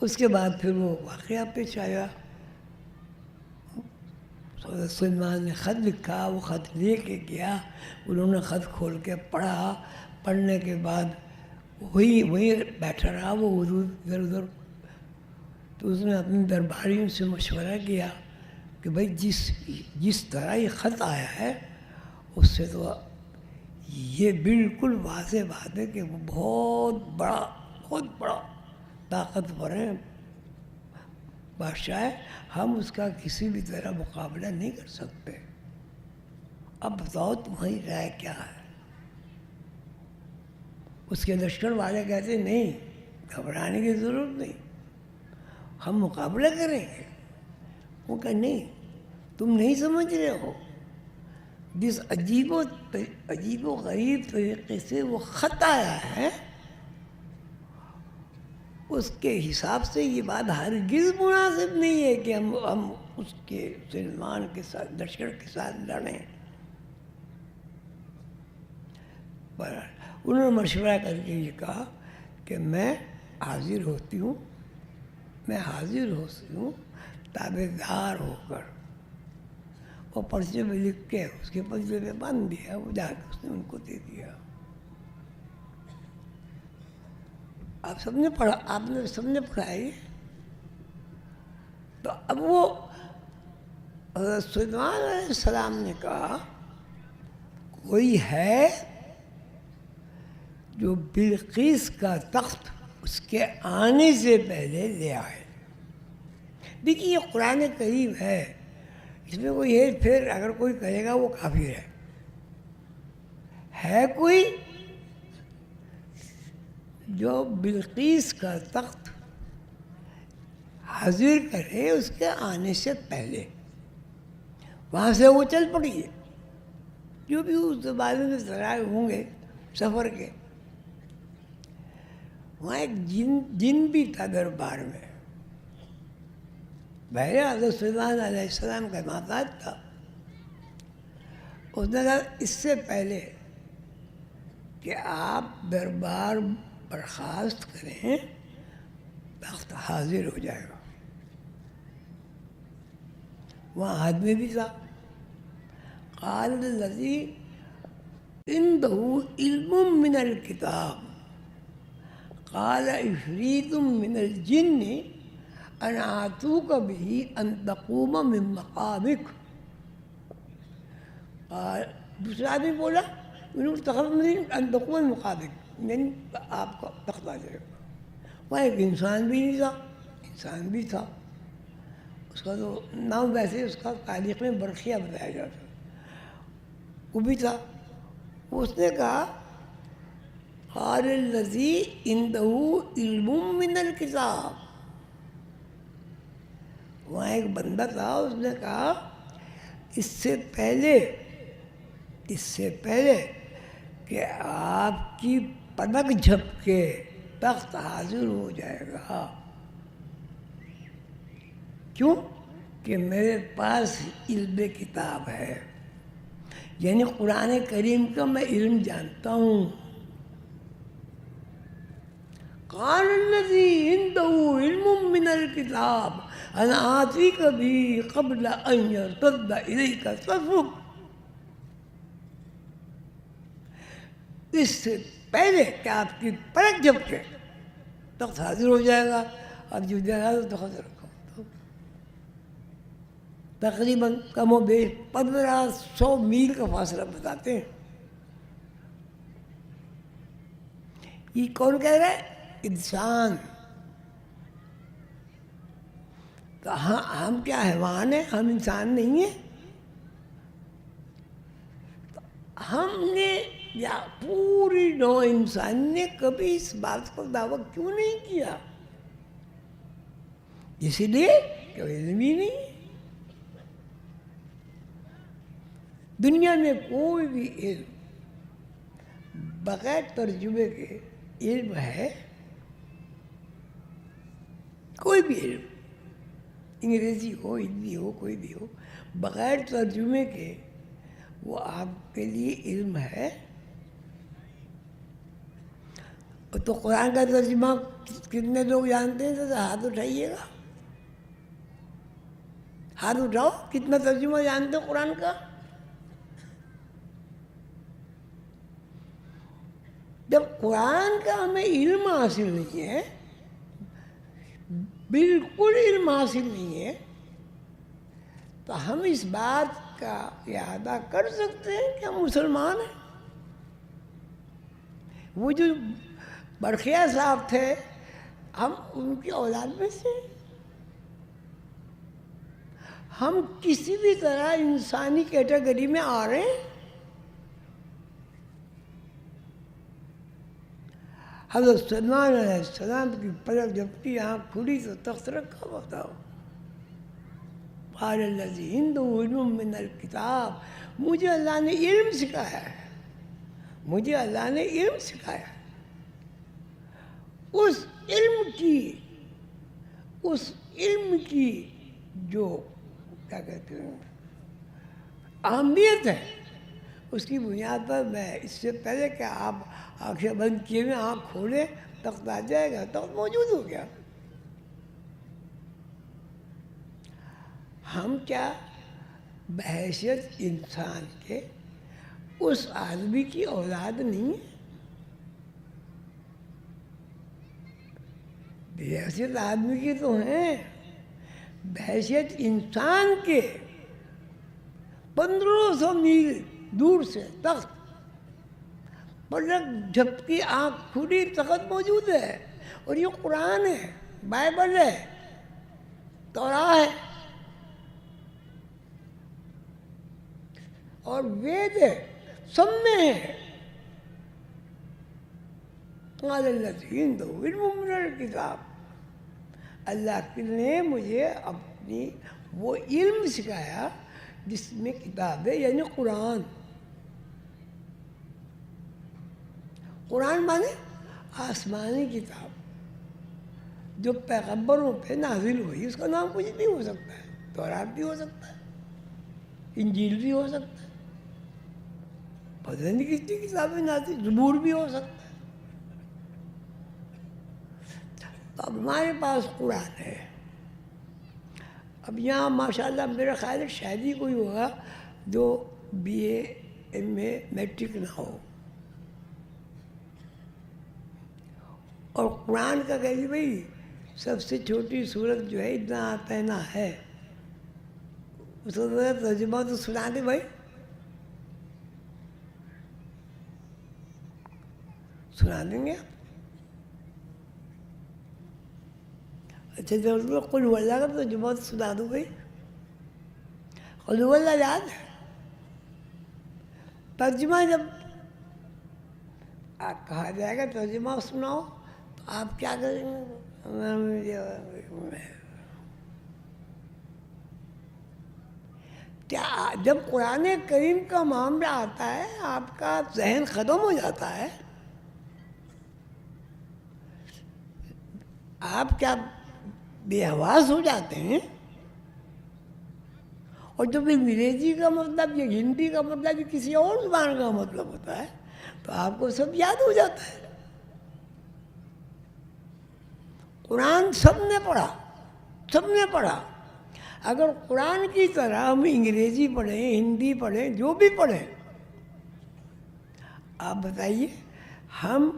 اس کے بعد پھر وہ واقعہ پیش آیا، سلیمان نے خط لکھا، وہ خط لے کے گیا، انہوں نے خط کھول کے پڑھا، پڑھنے کے بعد وہی بیٹھا رہا وہ حدود ادھر ادھر۔ تو اس نے اپنے درباریوں سے مشورہ کیا کہ بھائی جس طرح یہ خط آیا ہے اس سے تو یہ بالکل واضح بات ہے کہ وہ بہت بڑا طاقتور ہے، بادشاہ ہے، ہم اس کا کسی بھی طرح مقابلہ نہیں کر سکتے، اب بتاؤ تمہاری رائے کیا ہے؟ اس کے لشکر والے کہتے نہیں، گھبرانے کی ضرورت نہیں، ہم مقابلہ کریں گے۔ وہ کہ نہیں، تم نہیں سمجھ رہے ہو، جس عجیب و غریب طریقے سے وہ خط آیا ہے اس کے حساب سے یہ بات ہرگز مناسب نہیں ہے کہ ہم اس کے سلیمان کے ساتھ لشکر کے ساتھ لڑیں۔ انہوں نے مشورہ کر کے یہ کہا کہ میں حاضر ہوتی ہوں تابع دار ہو کر، وہ پرچے میں لکھ کے اس کے پرچے میں باندھ دیا، وہ جا کے اس نے ان کو دے دیا۔ آپ سب نے پڑھا ہے۔ تو اب وہ حضرت سلیمان علیہ السلام نے کہا کوئی ہے جو بلقیس کا تخت اس کے آنے سے پہلے لے آئے۔ دیکھیے یہ قرآن کریم ہے، اس میں کوئی ہیر پھیر اگر کوئی کہے گا وہ کافر ہے کوئی جو بلقیس کا تخت حاضر کرے اس کے آنے سے پہلے؟ وہاں سے وہ چل پڑی ہے، جو بھی اس زمانے میں ذرائع ہوں گے سفر کے، وہاں ایک جن بھی تھا دربار میں، بہر حضرت سلیمان علیہ السلام کا محتاج تھا۔ اس نے کہا اس سے پہلے کہ آپ دربار برخاست کریں تخت حاضر ہو جائے گا۔ وہاں آدمی بھی تھا، قال الذی عنده علم من الکتاب قال عفریت من الجن انا آتوک به ان تقوم من مقامک۔ دوسرا آدمی بولا ان تقوم من مقامک، یعنی آپ کو تخت آ جائے گا۔ وہاں ایک انسان بھی نہیں تھا، انسان بھی تھا، اس کا تو نام ویسے اس کا تاریخ میں برقیہ بتایا جاتا، وہ بھی تھا۔ اس نے کہا قال الذی عنده علم من الکتاب، وہاں ایک بندہ تھا، اس نے کہا اس سے پہلے کہ آپ کی پلک جھپکے تخت حاضر ہو جائے گا۔ کیوں؟ کہ میرے پاس علم کتاب ہے، یعنی قرآن کریم کا میں علم جانتا ہوں۔ قال الذی عنده علم من الکتاب انا آتیک به قبل ان یرتد الیک طرفک، اس سے پہلے کہ آپ کی پلک جھپکے تخت حاضر ہو جائے گا۔ اب جو جگہ تو تخت رکھو، تقریباً کم و بیش 1500 میل کا فاصلہ بتاتے ہیں۔ یہ کون کہہ رہا ہے؟ انسان۔ تو ہم کیا حیوان ہیں؟ ہم انسان نہیں ہیں؟ ہم نے یا پوری نو انسان نے کبھی اس بات کو دعویٰ کیوں نہیں کیا؟ اسی لیے کہ علم ہی نہیں ہے۔ دنیا میں کوئی بھی علم بغیر ترجمے کے علم ہے؟ کوئی بھی علم، انگریزی ہو، ہندی ہو، کوئی بھی ہو، بغیر ترجمے کے وہ آپ کے لیے علم ہے؟ تو قرآن کا ترجمہ کتنے لوگ جانتے ہیں؟ تو ہاتھ اٹھائیے گا، ہاتھ اٹھاؤ، کتنا ترجمہ جانتے ہو قرآن کا؟ جب قرآن کا ہمیں علم حاصل نہیں ہے، بالکل علم حاصل نہیں ہے، تو ہم اس بات کا اعادہ کر سکتے ہیں کہ ہم مسلمان ہیں؟ وہ جو برقیہ صاحب تھے، ہم ان کی اولاد میں سے ہیں۔ ہم کسی بھی طرح انسانی کیٹیگری میں آ رہے ہیں؟ حضرت سلمان علیہ السلام کی پلک جھپکی، آنکھ کھلی تو تخت رکھا، بتاؤ۔ قال الذی عنده علم من الکتاب، مجھے اللہ نے علم سکھایا ہے، مجھے اللہ نے علم سکھایا ہے۔ اس علم کی جو کیا کہتے ہیں اہمیت ہے، اس کی بنیاد پر میں اس سے پہلے کہ آپ آنکھیں بند کیے ہوئے آنکھ کھولے تخت آ جائے گا، تخت موجود ہو گیا۔ ہم کیا بحیثیت انسان کے اس آدمی کی اولاد نہیں ہے؟ بحیثیت آدمی کی تو ہیں، بحیثیت انسان کے 1500 میل دور سے تخت، پلک جھپکی، آنکھ کھلی، تخت موجود ہے۔ اور یہ قرآن ہے، بائبل ہے، توراہ ہے اور وید ہے، سب میں ہے۔ قال الذی عنده علم من الکتاب، اللہ نے مجھے اپنی وہ علم سکھایا جس میں کتاب ہے، یعنی قرآن۔ قرآن مانے آسمانی کتاب جو پیغمبروں پہ نازل ہوئی، اس کا نام کچھ بھی ہو سکتا ہے، تورات بھی ہو سکتا ہے، انجیل بھی ہو سکتا ہے، پتہ نہیں کتنی کتابیں نازل، زبور بھی ہو سکتا ہے۔ تو اب ہمارے پاس قرآن ہے۔ اب یہاں ماشاءاللہ میرا خیال ہے شاید ہی کوئی ہوگا جو B A M A matric نہ ہو، اور قرآن کا کہیے بھائی سب سے چھوٹی صورت جو ہے اتنا پہنا ہے، اس کو ترجمہ تو سنا دے بھائی، سنا دیں گے آپ؟ اچھا جو قل هو اللہ کا ترجمہ تو سنا دو بھائی، قل هو اللہ یاد ہے؟ ترجمہ جب آپ کہا جائے گا ترجمہ سناؤ تو آپ کیا کریں گے؟ کیا جب قرآن کریم کا معاملہ آتا ہے آپ کا ذہن ختم ہو جاتا ہے؟ آپ کیا بے حواس ہو جاتے ہیں؟ اور جب انگریزی کا مطلب یا ہندی کا مطلب یا کسی اور زبان کا مطلب ہوتا ہے تو آپ کو سب یاد ہو جاتا ہے۔ قرآن سب نے پڑھا، سب نے پڑھا۔ اگر قرآن کی طرح ہم انگریزی پڑھیں، ہندی پڑھیں، جو بھی پڑھیں، آپ بتائیے ہم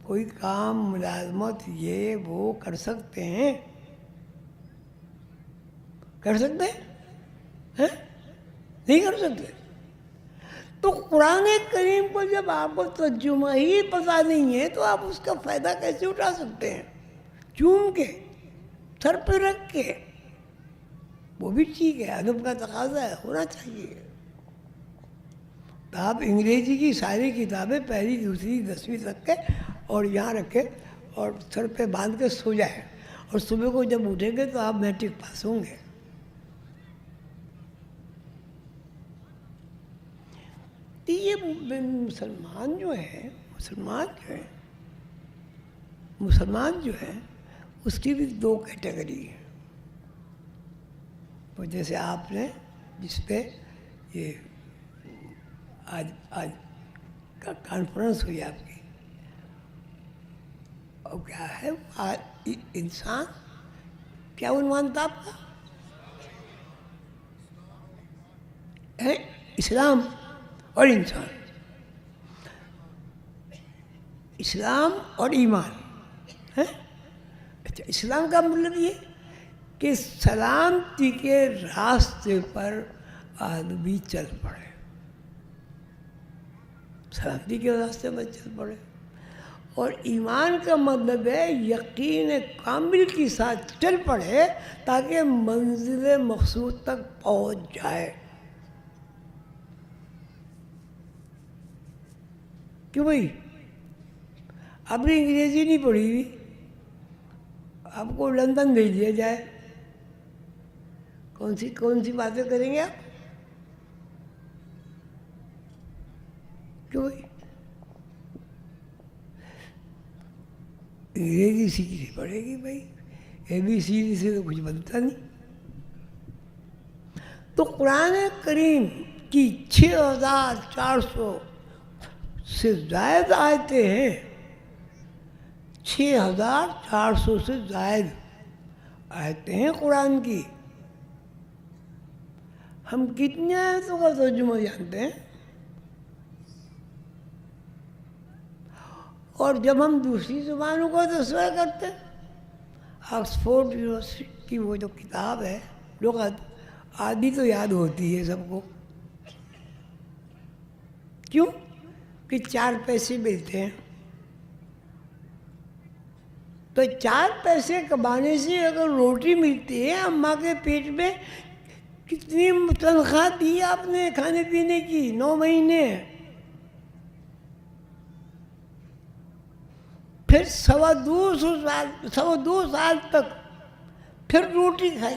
کوئی کام، ملازمت، یہ وہ کر سکتے ہیں؟ کر سکتے ہیں؟ نہیں کر سکتے۔ تو قرآن کریم کو جب آپ کو ترجمہ ہی پتہ نہیں ہے تو آپ اس کا فائدہ کیسے اٹھا سکتے ہیں؟ چوم کے سر پہ رکھ کے، وہ بھی ٹھیک ہے، ادب کا تقاضا ہے، ہونا چاہیے۔ تو آپ انگریزی کی ساری کتابیں پہلی دوسری 10ویں تک کے اور یہاں رکھے اور سر پہ باندھ کے سو جائے، اور صبح کو جب اٹھیں گے تو آپ میٹرک پاس ہوں گے۔ تو یہ مسلمان جو ہے اس کی بھی 2 کیٹیگری ہے۔ تو جیسے آپ نے جس پہ یہ آج کا کانفرنس ہوئی آپ کی، اور کیا ہے انسان، کیا عنوان تھا آپ کا؟ اسلام اور انسان، اسلام اور ایمان ہے۔ اچھا، اسلام کا مطلب یہ کہ سلامتی کے راستے پر آدمی چل پڑے، سلامتی کے راستے پر چل پڑے۔ اور ایمان کا مطلب ہے یقین کامل کے ساتھ چل پڑے تاکہ منزل مقصود تک پہنچ جائے۔ کیوں بھائی؟ آپ نے انگریزی نہیں پڑھی ہوئی، آپ کو لندن بھیج دیا جائے، کون سی باتیں کریں گے آپ؟ کیوں بھائی؟ انگریزی سیکھنی پڑے گی بھائی، ABC سے تو کچھ بنتا نہیں۔ تو قرآن کریم کی 6400 سے زائد آیتیں ہیں، 6400 سے زائد آیتیں ہیں قرآن کی۔ ہم کتنی آیتوں کا ترجمہ جانتے ہیں؟ اور جب ہم دوسری زبانوں کا تذکرہ کرتے ہیں، آکسفورڈ یونیورسٹی کی وہ جو کتاب ہے لغت، آدھی تو یاد ہوتی ہے سب کو۔ کیوں؟ کہ 4 پیسے ملتے ہیں، تو 4 پیسے کمانے سے اگر روٹی ملتی ہے، اماں کے پیٹ میں کتنی تنخواہ دی آپ نے کھانے پینے کی؟ 9 مہینے، پھر 2.25 سال تک پھر روٹی کھائی،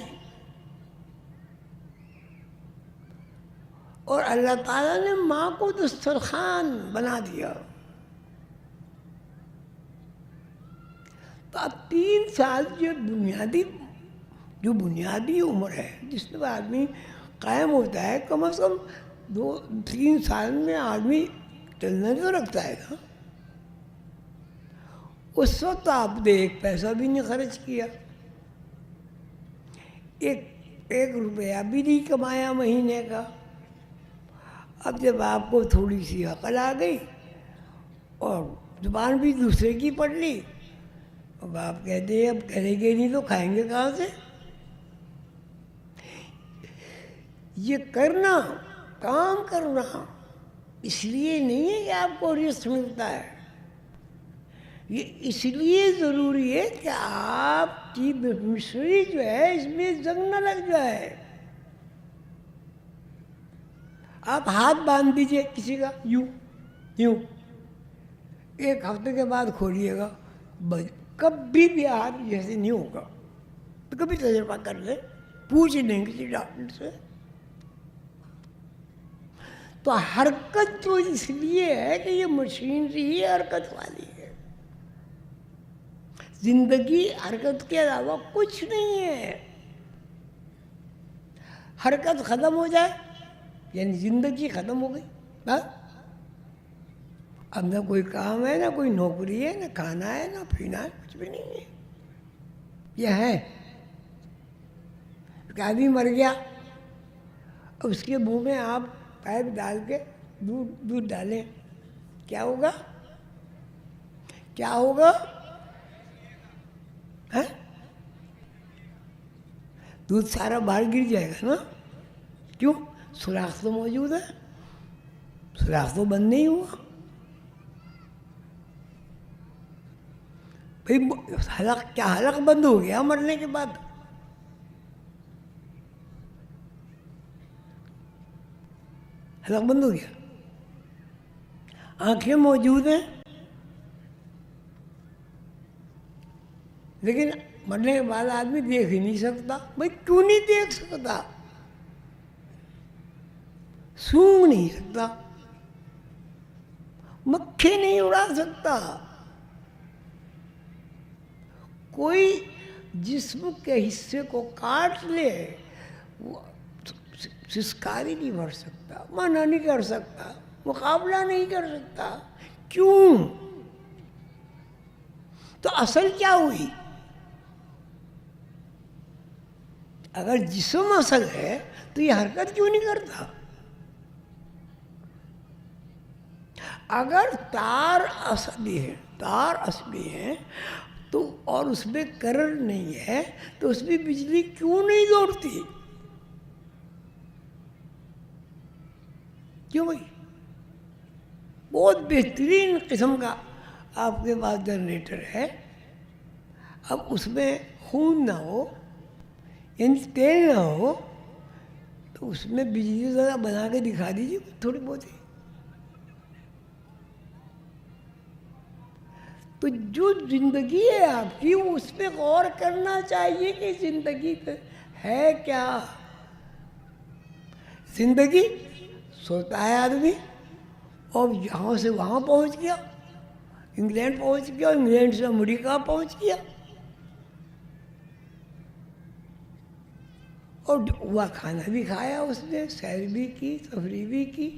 اور اللہ تعالیٰ نے ماں کو دسترخوان بنا دیا۔ تو اب 3 سال جو بنیادی عمر ہے جس میں آدمی قائم ہوتا ہے، کم از کم 2-3 سال میں آدمی چلنا تو رکھتا ہے نا۔ اس وقت آپ نے 1 پیسہ بھی نہیں خرچ کیا، 1 روپیہ بھی نہیں کمایا مہینے کا۔ اب جب آپ کو تھوڑی سی عقل آ گئی اور زبان بھی دوسرے کی پڑھ لی، اب آپ کہتے ہیں اب کریں گے نہیں تو کھائیں گے کہاں سے؟ یہ کرنا، کام کرنا اس لیے نہیں ہے کہ آپ کو رزق ملتا ہے، یہ اس لیے ضروری ہے کہ آپ کی مشری جو ہے اس میں زنگ نہ لگ جائے۔ آپ ہاتھ باندھ دیجئے کسی کا، یوں 1 ہفتے کے بعد کھولیے گا، کبھی بھی ہاتھ جیسے نہیں ہوگا۔ تو کبھی تجربہ کر لیں، پوچھ لیں کسی ڈاکٹر سے۔ تو حرکت تو اس لیے ہے کہ یہ مشینری ہی حرکت والی ہے، زندگی حرکت کے علاوہ کچھ نہیں ہے۔ حرکت ختم ہو جائے یعنی زندگی ختم ہو گئی، بس اب نہ کوئی کام ہے، نہ کوئی نوکری ہے، نہ کھانا ہے، نہ پینا ہے، کچھ بھی نہیں ہے۔ یہ ہے کہ آدمی مر گیا، اب اس کے منہ میں آپ پائپ ڈال کے دودھ ڈالیں، کیا ہوگا؟ کیا ہوگا؟ دودھ سارا باہر گر جائے گا نا؟ کیوں؟ سوراخ تو موجود ہے، سوراخ تو بند نہیں ہوا۔ بھائی حلق کیا حلق بند ہو گیا مرنے کے بعد؟ حلق بند ہو گیا؟ آنکھیں موجود ہیں لیکن مرنے کے بعد آدمی دیکھ ہی نہیں سکتا. بھائی کیوں نہیں دیکھ سکتا؟ سونگھ نہیں سکتا، مکھی نہیں اڑا سکتا. کوئی جسم کے حصے کو کاٹ لے وہ سسکاری نہیں بھر سکتا، منع نہیں کر سکتا، مقابلہ نہیں کر سکتا. کیوں؟ تو اصل کیا ہوئی؟ اگر جسم اصل ہے تو یہ حرکت کیوں نہیں کرتا؟ اگر تار اصلی ہے تو اور اس میں کرنٹ نہیں ہے تو اس میں بجلی کیوں نہیں دوڑتی؟ کیوں بھائی؟ بہت بہترین قسم کا آپ کے پاس جنریٹر ہے، اب اس میں خون نہ ہو یعنی تیل نہ ہو تو اس میں بجلی ذرا بنا کے دکھا دیجیے تھوڑی بہت ہی. تو جو زندگی ہے آپ کی اس پہ غور کرنا چاہیے کہ زندگی ہے کیا. زندگی سوتا ہے آدمی اور یہاں سے وہاں پہنچ گیا، انگلینڈ پہنچ گیا، انگلینڈ سے امریکہ پہنچ گیا، اور وہ کھانا بھی کھایا، اس نے سیر بھی کی، تفریح بھی کی،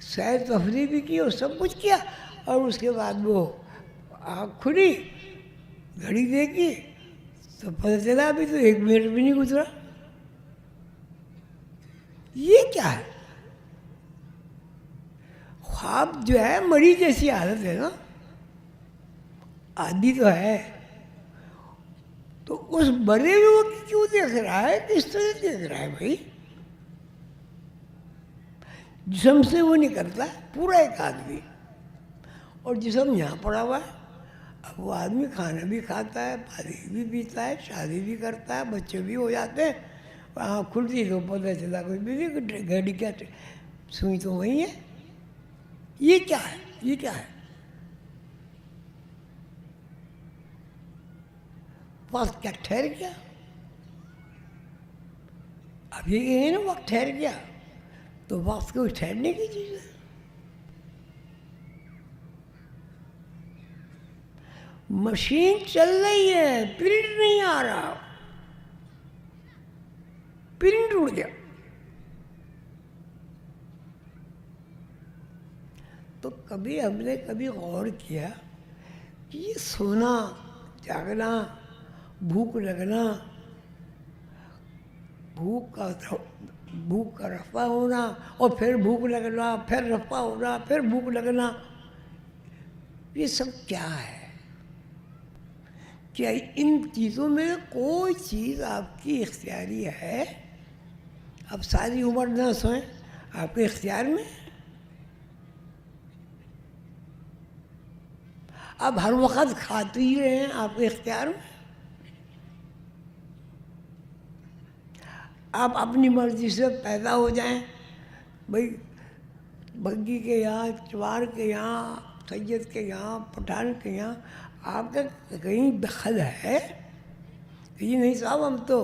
سیر تفریح بھی کی اور سب کچھ کیا. اور اس کے بعد وہ آنکھ کھلی، گھڑی دیکھی تو پتہ چلا ابھی تو 1 منٹ بھی نہیں گزرا. یہ کیا ہے؟ خواب جو ہے مری جیسی حالت ہے نا، آدھی تو ہے تو اس مرے ہوئے کو کیوں دیکھ رہا ہے؟ کس طرح دیکھ رہا ہے بھائی؟ جسم سے وہ نکلتا ہے پورا ایک آدمی، اور جسم یہاں پڑا ہوا ہے. اب وہ آدمی کھانا بھی کھاتا ہے، پانی بھی پیتا ہے، شادی بھی کرتا ہے، بچے بھی ہو جاتے ہیں. آنکھ کھلتی تو پتہ چلا کوئی بھی گھڑی کیا سوئی تو وہی ہے. یہ کیا ہے؟ یہ کیا ہے؟ وقت کیا ٹھہر گیا؟ اب یہ کہیں نا وقت ٹھہر گیا تو وقت کو ٹھہرنے کی چیز ہے. مشین چل رہی ہے، پرنٹ نہیں آ رہا، پرنٹ اڑ گیا. تو کبھی ہم نے غور کیا کہ یہ سونا، جاگنا، بھوک لگنا، بھوک کا رفع ہونا اور پھر بھوک لگنا، پھر رفع ہونا، پھر بھوک لگنا، یہ سب کیا ہے؟ کیا ان چیزوں میں کوئی چیز آپ کی اختیاری ہے؟ اب ساری عمر نہ سوئیں، آپ کے اختیار میں. اب ہر وقت کھاتے ہی رہیں، آپ کے اختیار میں. آپ اپنی مرضی سے پیدا ہو جائیں، بھائی بگی کے یہاں، چوار کے یہاں، سید کے یہاں، پٹھان کے یہاں، آپ کا کہیں دخل ہے؟ یہ نہیں صاحب ہم تو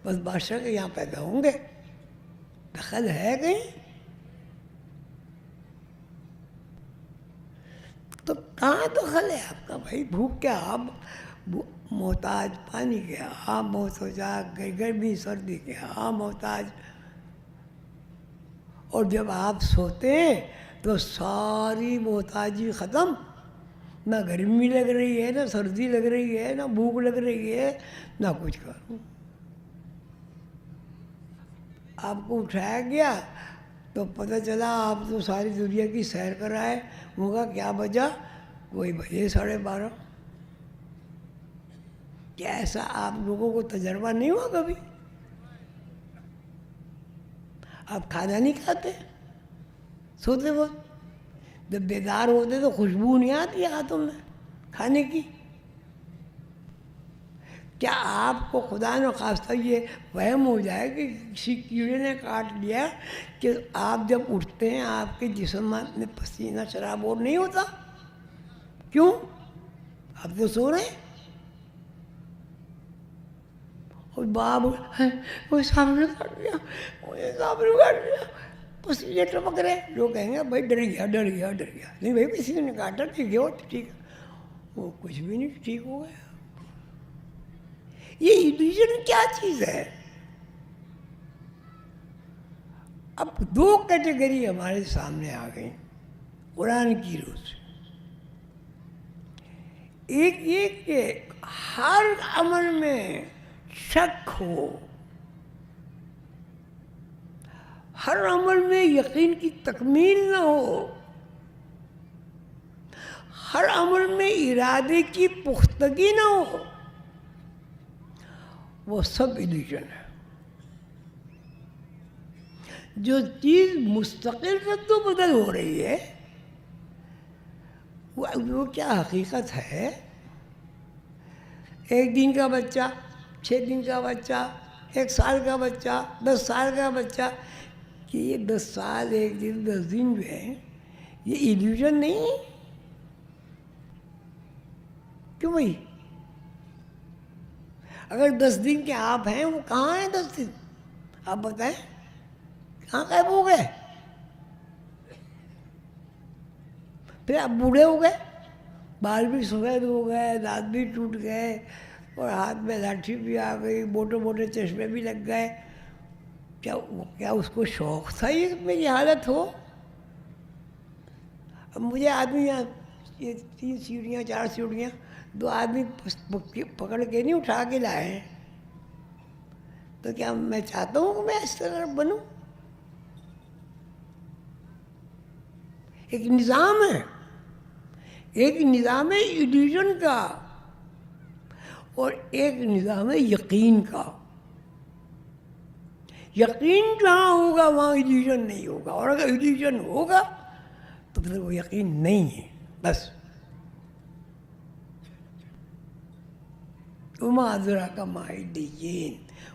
بس بادشاہ کے یہاں پیدا ہوں گے. دخل ہے کہیں؟ تو کہاں دخل ہے آپ کا بھائی؟ بھوک کیا آپ محتاج، پانی کے آپ محتاج، گرمی سردی کے آپ محتاج. اور جب آپ سوتے ہیں تو ساری محتاجی ختم، نہ گرمی لگ رہی ہے، نہ سردی لگ رہی ہے، نہ بھوک لگ رہی ہے، نہ کچھ کروں. آپ کو اٹھایا گیا تو پتہ چلا آپ تو ساری دنیا کی سیر کر آئے. ہوگا کیا بجا؟ کوئی بجے 12:30. کیا ایسا آپ لوگوں کو تجربہ نہیں ہوا کبھی؟ آپ کھانا نہیں کھاتے سوتے وقت، جب بیدار ہوتے تو خوشبو نہیں آتی ہاتھوں میں کھانے کی؟ کیا آپ کو خدا نہ خواستہ یہ وہم ہو جائے کہ کسی کیڑے نے کاٹ لیا کہ آپ جب اٹھتے ہیں آپ کے جسم میں پسینہ شرابور نہیں ہوتا؟ کیوں؟ آپ تو سو رہے ہیں اور باب وہ سامنے کاٹ لیا، مجھے سامنے کاٹ لیا، پسینے ٹپک رہے، لوگ کہیں گے بھائی ڈر گیا ڈر گیا ڈر گیا، نہیں بھائی کسی نے کاٹا ٹھیک ہے، وہ ٹھیک ہے، وہ کچھ بھی نہیں ٹھیک ہو گیا۔ یہ ایلیوژن کیا چیز ہے؟ اب دو کیٹیگری ہمارے سامنے آ گئی قرآن کی روح سے۔ ایک یہ کہ ہر عمل میں شک ہو، ہر عمل میں یقین کی تکمیل نہ ہو، ہر عمل میں ارادے کی پختگی نہ ہو، وہ سب ایلیوژن ہے۔ جو چیز مستقل رد و بدل ہو رہی ہے وہ کیا حقیقت ہے؟ ایک دن کا بچہ، 6 دن کا بچہ، 1 سال کا بچہ، 10 سال کا بچہ، کہ یہ 10 سال 1 دن 10 دن جو ہے یہ ایلیوژن نہیں ہے؟ کیوں بھائی؟ اگر 10 دن کے آپ ہیں وہ کہاں ہیں 10 دن؟ آپ بتائیں کہاں غائب ہو گئے؟ پھر آپ بوڑھے ہو گئے، بال بھی سفید ہو گئے، دانت بھی ٹوٹ گئے اور ہاتھ میں لاٹھی بھی آ گئی، موٹے موٹے چشمے بھی لگ گئے، کیا اس کو شوق تھا یہ میری حالت ہو؟ اب مجھے آدمی یہ 3 سیڑھیاں 4 سیڑھیاں 2 آدمی پکڑ کے نہیں اٹھا کے لائے ہیں، تو کیا میں چاہتا ہوں کہ میں اس طرح بنوں؟ ایک نظام ہے، ایک نظام ہے ایلیوژن کا اور ایک نظام ہے یقین کا۔ یقین جہاں ہوگا وہاں ایلیوژن نہیں ہوگا، اور اگر ایلیوژن ہوگا تو پھر وہ یقین نہیں ہے، بس۔ وما ادراک ما علیین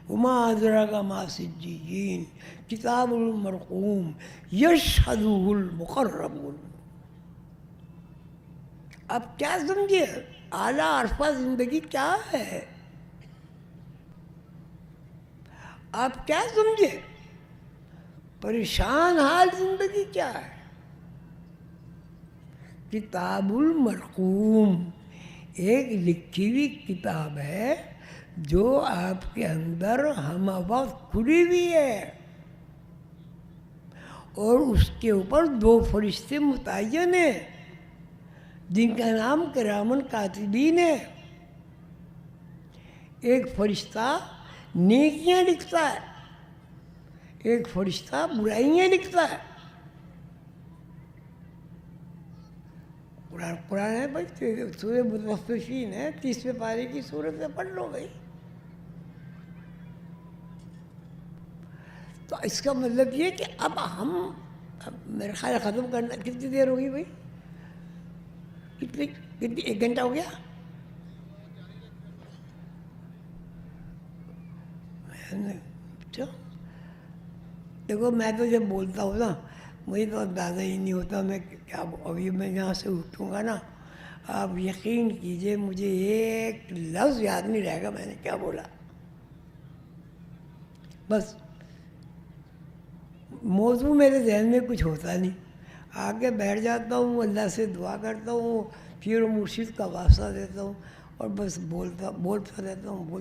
وما ادراک ما سجین کتاب مرقوم یشہدہ المقربون۔ اب کیا سمجھے اعلیٰ عرفہ زندگی کیا ہے؟ آپ کیا سمجھے پریشان حال زندگی کیا ہے؟ کتاب المرقوم ایک لکھی ہوئی کتاب ہے جو آپ کے اندر ہم وقت کھلی ہوئی ہے، اور اس کے اوپر 2 فرشتے متعین ہیں جن کا نام کرامن کاتبین ہے۔ ایک فرشتہ نیکیاں لکھتا ہے، ایک فرشتہ برائیاں لکھتا ہے۔ قرآن ہے بھائی، سورہ مطففین ہے، 30ویں پارے کی سورت سے پڑھ لو بھائی۔ تو اس کا مطلب یہ کہ اب ہم میرے خیال ختم کرنا کتنی دیر ہوگی بھائی؟ کتنی 1 گھنٹہ ہو گیا؟ اچھا دیکھو، میں تو جب بولتا ہوں نا مجھے تو اندازہ ہی نہیں ہوتا میں کیا، ابھی میں یہاں سے اٹھوں گا نا، آپ یقین کیجئے مجھے ایک لفظ یاد نہیں رہے گا میں نے کیا بولا۔ بس موضوع میرے ذہن میں کچھ ہوتا نہیں، آگے بیٹھ جاتا ہوں، اللہ سے دعا کرتا ہوں، پھر مرشد کا واسطہ دیتا ہوں، اور بس بولتا رہتا ہوں۔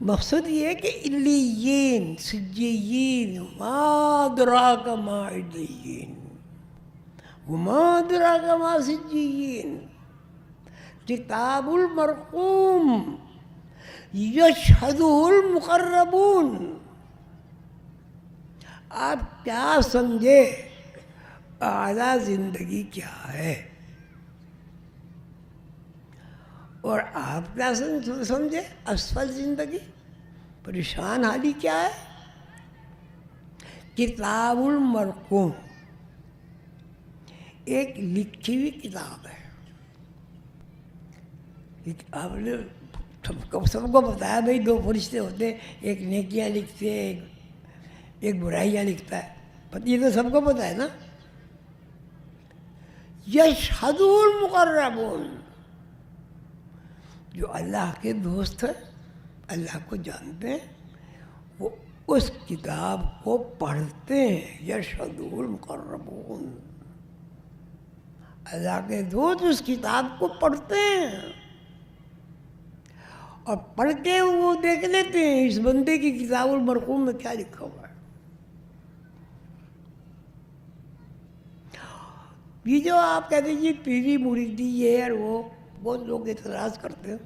مقصد یہ ہے کہ علیین سجیین وما ادراک ما علیین وما ادراک ما سجیین کتاب المرقوم یشہدہ المقربون۔ آپ کیا سمجھے اعلیٰ زندگی کیا ہے، اور آپ کیا سمجھے اسفل زندگی، پریشان حالی کیا ہے؟ کتاب المرقوم ایک لکھی ہوئی کتاب ہے. آپ نے سب کو بتایا بھائی دو فرشتے ہوتے ہیں, ایک نیکیاں لکھتے ہیں ایک برائیاں لکھتا ہے, یہ تو سب کو پتہ ہے نا. یشہد المقربون, جو اللہ کے دوست ہیں, اللہ کو جانتے ہیں, وہ اس کتاب کو پڑھتے ہیں. یشہد المقربون, اللہ کے دوست اس کتاب کو پڑھتے ہیں اور پڑھ کے وہ دیکھ لیتے ہیں اس بندے کی کتاب المرقوم میں کیا لکھا ہوا ہے. یہ جو آپ کہتے ہیں پیری مریدی یہ اور وہ, بہت لوگ اعتراض کرتے ہیں.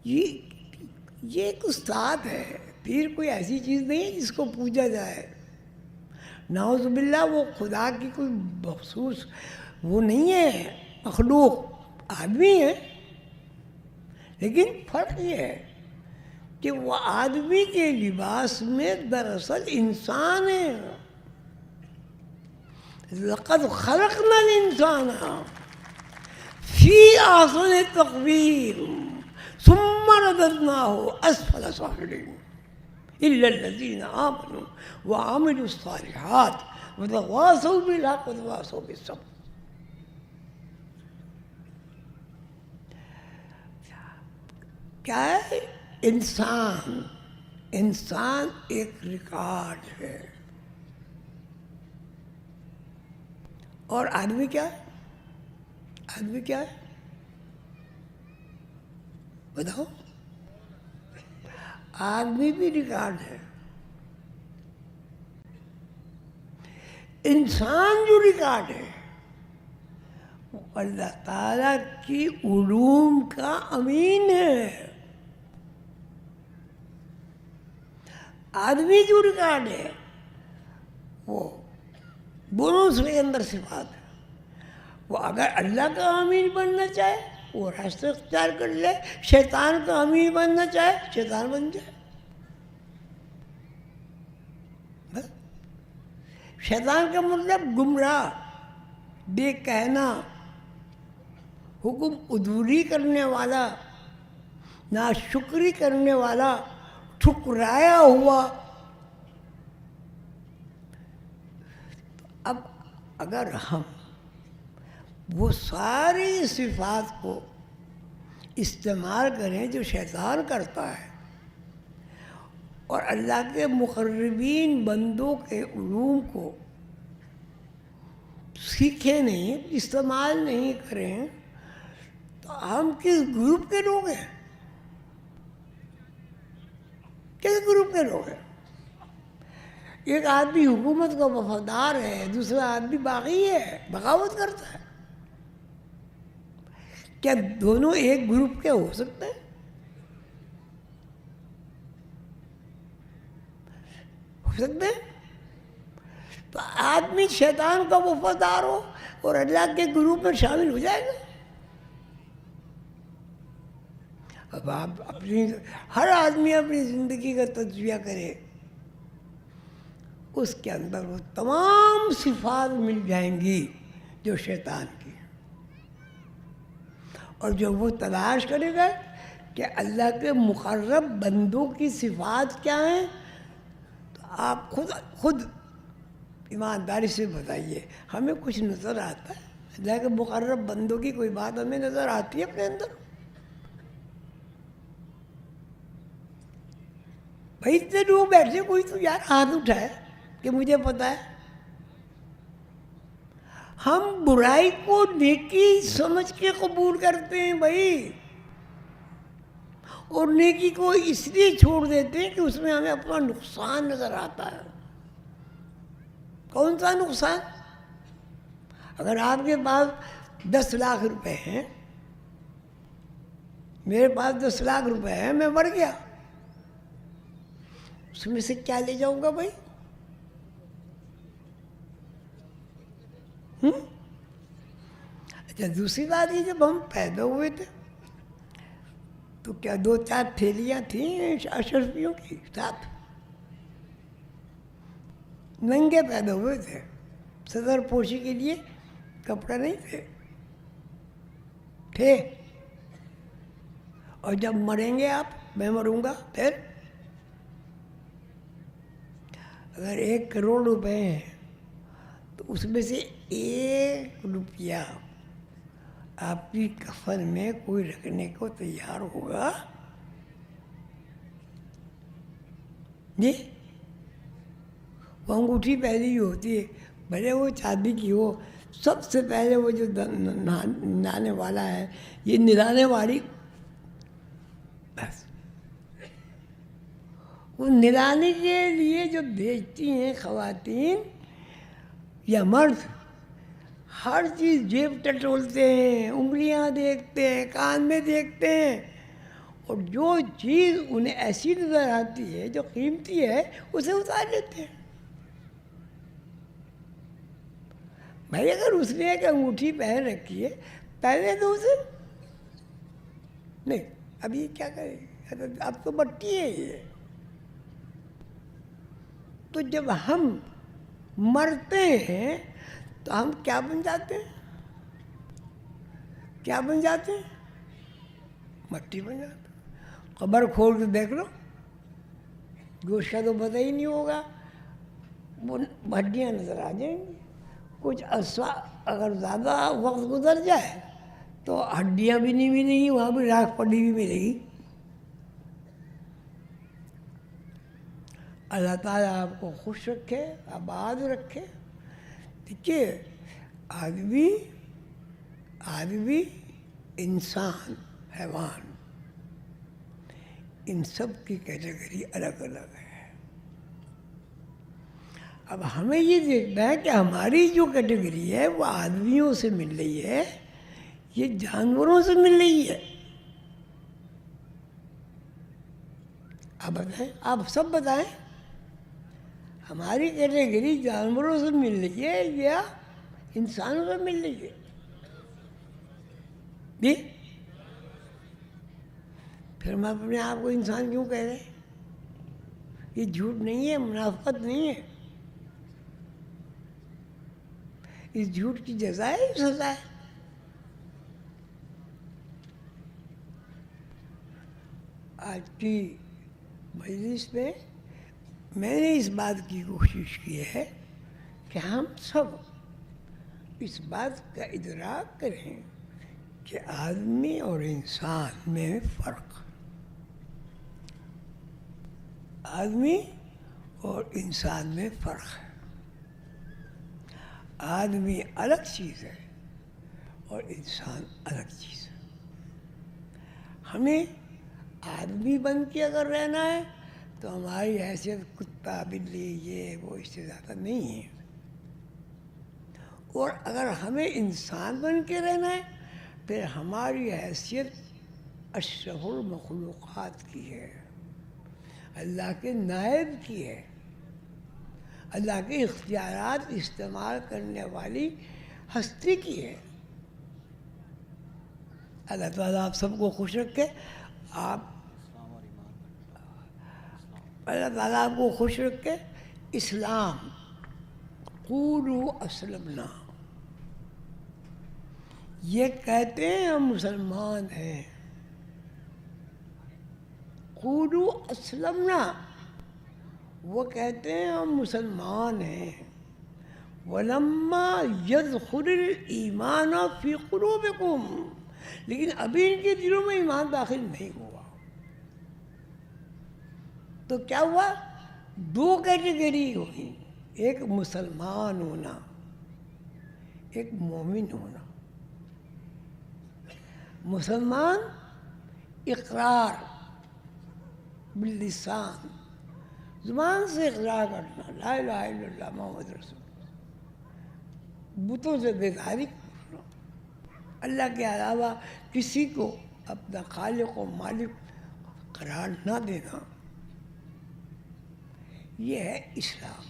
یہ ایک استاد ہے. پیر کوئی ایسی چیز نہیں ہے جس کو پوجا جائے. نعوذ باللہ وہ خدا کی کوئی مخصوص وہ نہیں ہے, مخلوق آدمی ہے. لیکن فرق یہ ہے کہ وہ آدمی کے لباس میں دراصل انسان ہے. لقد خلقنا الانسان فی احسن تقویم ثم رددناه اسفل سافلین الا الذین آمنوا وعملوا الصالحات وتواصوا بالحق وتواصوا بالصبر. کیا ہے انسان؟ انسان ایک ریکارڈ ہے. اور آدمی کیا ہے؟ آدمی کیا ہے بتاؤ؟ آدمی بھی ریکارڈ ہے. انسان جو ریکارڈ ہے وہ اللہ تعالیٰ کی علوم کا امین ہے. آدمی جو ریکارڈ ہے وہ دونوں کے اندر صفات ہے. وہ اگر اللہ کا امین بننا چاہے وہ راستہ اختیار کر لے, شیطان کا امین بننا چاہے شیطان بن جائے. شیطان کا مطلب گمراہ, بے کہنا, حکم عدولی کرنے والا, ناشکری کرنے والا, ٹھکرایا ہوا. اب اگر ہم وہ ساری صفات کو استعمال کریں جو شیطان کرتا ہے اور اللہ کے مقربین بندوں کے علوم کو سیکھیں نہیں, استعمال نہیں کریں, تو ہم کس گروپ کے لوگ ہیں؟ کس گروپ کے لوگ ہیں؟ ایک آدمی حکومت کا وفادار ہے, دوسرا آدمی باغی ہے, بغاوت کرتا ہے. کیا دونوں ایک گروپ کے ہو سکتے ہیں؟ ہو سکتے ہیں؟ تو آدمی شیطان کا وفادار ہو اور اللہ کے گروپ میں شامل ہو جائے گا. اب آپ ہر آدمی اپنی زندگی کا تجزیہ کرے, اس کے اندر وہ تمام صفات مل جائیں گی جو شیطان کی. اور جب وہ تلاش کرے گا کہ اللہ کے مقرب بندوں کی صفات کیا ہیں, تو آپ خود ایمانداری سے بتائیے, ہمیں کچھ نظر آتا ہے؟ اللہ کے مقرب بندوں کی کوئی بات ہمیں نظر آتی ہے اپنے اندر؟ بھائی اتنے لوگ بیٹھے, کوئی تو یار ہاتھ اٹھائے کہ مجھے پتہ ہے. ہم برائی کو نیکی سمجھ کے قبول کرتے ہیں بھائی, اور نیکی کو اس لیے چھوڑ دیتے ہیں کہ اس میں ہمیں اپنا نقصان نظر آتا ہے. کون سا نقصان؟ اگر آپ کے پاس 10 لاکھ روپے ہیں, میرے پاس 10 لاکھ روپے ہیں, میں مر گیا, اس میں سے کیا لے جاؤں گا بھائی؟ اچھا دوسری بات یہ, جب ہم پیدا ہوئے تھے تو کیا 2-4 تھیلیاں تھیں اشرفیوں کی ساتھ؟ ننگے پیدا ہوئے تھے, صدر پوشی کے لیے کپڑے نہیں تھے. اور جب مریں گے آپ, میں مروں گا, پھر اگر 1 کروڑ روپے ہیں تو اس میں سے 1 روپیہ آپ کی کفن میں کوئی رکھنے کو تیار ہوگا؟ جی, وہ انگوٹھی پہلی ہوتی ہے, بھلے وہ چاندی کی ہو, سب سے پہلے وہ جو نانے والا ہے, یہ نلانے والی, بس وہ نلانے کے لیے جو بیچتی ہیں خواتین یا مرد, ہر چیز جیب ٹٹولتے ہیں, انگلیاں دیکھتے ہیں, کان میں دیکھتے ہیں, اور جو چیز انہیں ایسی نظر آتی ہے جو قیمتی ہے اسے اتار لیتے ہیں. بھائی اگر اس نے ایک انگوٹھی پہن رکھی ہے, پہنے تو اسے نہیں, اب یہ کیا کرے, اب تو مٹی ہے یہ. تو جب ہم مرتے ہیں تو ہم کیا بن جاتے ہیں؟ کیا بن جاتے ہیں؟ مٹی بن جاتے ہیں. قبر کھول کے دیکھ لو, گوشت کا تو پتہ ہی نہیں ہوگا, وہ ہڈیاں نظر آ جائیں گی. کچھ عرصہ اگر زیادہ وقت گزر جائے تو ہڈیاں بھی نہیں ملیں گی, وہاں بھی راکھ پڑی بھی ملے گی. اللہ تعالیٰ آپ کو خوش رکھے, آباد رکھے. دیکھیے, آدمی, انسان, حیوان, ان سب کی کیٹیگری الگ الگ ہے. اب ہمیں یہ دیکھنا ہے کہ ہماری جو کیٹیگری ہے وہ آدمیوں سے مل رہی ہے, یہ جانوروں سے مل رہی ہے. آپ بتائیں, آپ سب بتائیں, ہماری کیٹیگری جانوروں سے مل رہی ہے یا انسانوں سے مل رہی ہے؟ جی, پھر ہم اپنے آپ کو انسان کیوں کہہ رہے ہیں؟ یہ جھوٹ نہیں ہے, منافقت نہیں ہے. اس جھوٹ کی جزا ہے, سزا ہے. آج کی مجلس میں میں نے اس بات کی کوشش کی ہے کہ ہم سب اس بات کا ادراک کریں کہ آدمی اور انسان میں فرق, آدمی اور انسان میں فرق ہے. آدمی الگ چیز ہے اور انسان الگ چیز ہے. ہمیں آدمی بن کے اگر رہنا ہے تو ہماری حیثیت کتا, بلی, یہ وہ اس سے زیادہ نہیں ہے. اور اگر ہمیں انسان بن کے رہنا ہے پھر ہماری حیثیت اشرف المخلوقات کی ہے, اللہ کے نائب کی ہے, اللہ کے اختیارات استعمال کرنے والی ہستی کی ہے. اللہ تعالیٰ آپ سب کو خوش رکھے. اللہ تعالیٰ آپ کو خوش رکھے. اسلام, قولوا اسلمنا, یہ کہتے ہیں ہم مسلمان ہیں. قولوا اسلمنا, وہ کہتے ہیں ہم مسلمان ہیں. ولما يدخل الایمان فی قلوبکم, لیکن ابھی ان کے دلوں میں ایمان داخل نہیں ہوا. تو کیا ہوا؟ 2 کیٹیگری ہوئی, ایک مسلمان ہونا, ایک مومن ہونا. مسلمان اقرار باللسان, زبان سے اقرار کرنا, لا الہ الا اللہ محمد رسول اللہ, بتوں سے بیزاری کرنا, اللہ کے علاوہ کسی کو اپنا خالق و مالک قرار نہ دینا. یہ ہے اسلام.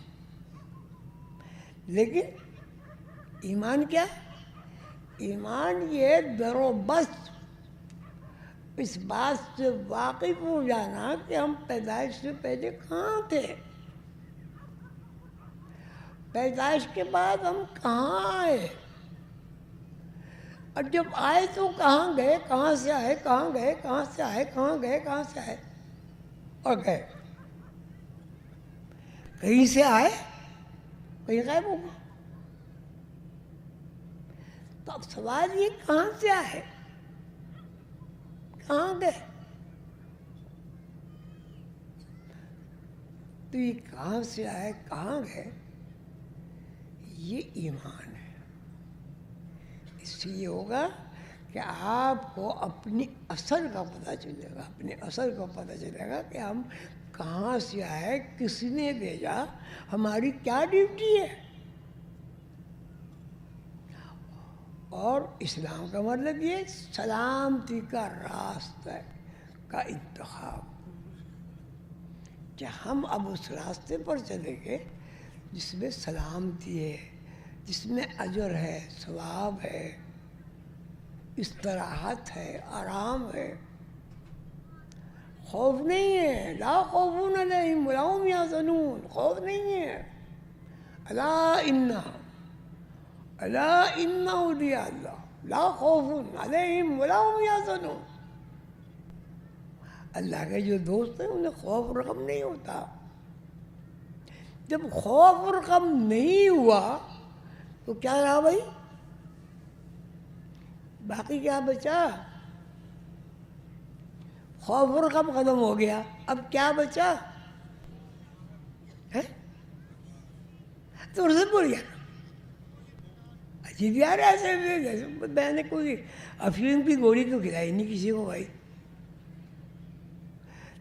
لیکن ایمان کیا؟ ایمان یہ در و بس اس بات سے واقف ہو جانا کہ ہم پیدائش سے پہلے کہاں تھے. پیدائش کے بعد ہم کہاں آئے، اور جب آئے تو کہاں گئے، کہاں سے آئے، کہاں گئے، کہاں سے آئے، کہاں گئے، کہاں سے آئے اور گئے، کہیں سے آئے کہیں غائب ہو گئے۔ تو اب سوال یہ کہاں سے آئے، کہاں گئے؟ تو یہ کہاں سے آئے کہاں گئے، یہ ایمان ہے۔ اس سے یہ ہوگا کہ آپ کو اپنی اصل کا پتہ چلے گا، اپنے اصل کا پتہ چلے گا کہ ہم کہاں سے آئے، کس نے بھیجا، ہماری کیا ڈیوٹی ہے۔ اور اسلام کا مطلب یہ سلامتی کا راستہ کا انتخاب، کہ ہم اب اس راستے پر چلیں گے جس میں سلامتی ہے، جس میں اجر ہے، ثواب ہے، استراحت ہے، آرام ہے، خوف نہیں ہے۔ لا خوف علیہم ولا هم یحزنون، خوف نہیں ہے۔ الا ان اولیاء اللہ لا خوف علیہم ولا هم یحزنون۔ اللہ کے جو دوست ہیں انہیں خوف اور غم نہیں ہوتا۔ جب خوف اور غم نہیں ہوا تو کیا رہا بھائی، باقی کیا بچا؟ خوف اور غم ختم ہو گیا، اب کیا بچا ہے؟ تو اسے بول گیا عجیب یار، ایسے میں نے کوئی افیون کی گولی تو کھلائی نہیں کسی کو بھائی۔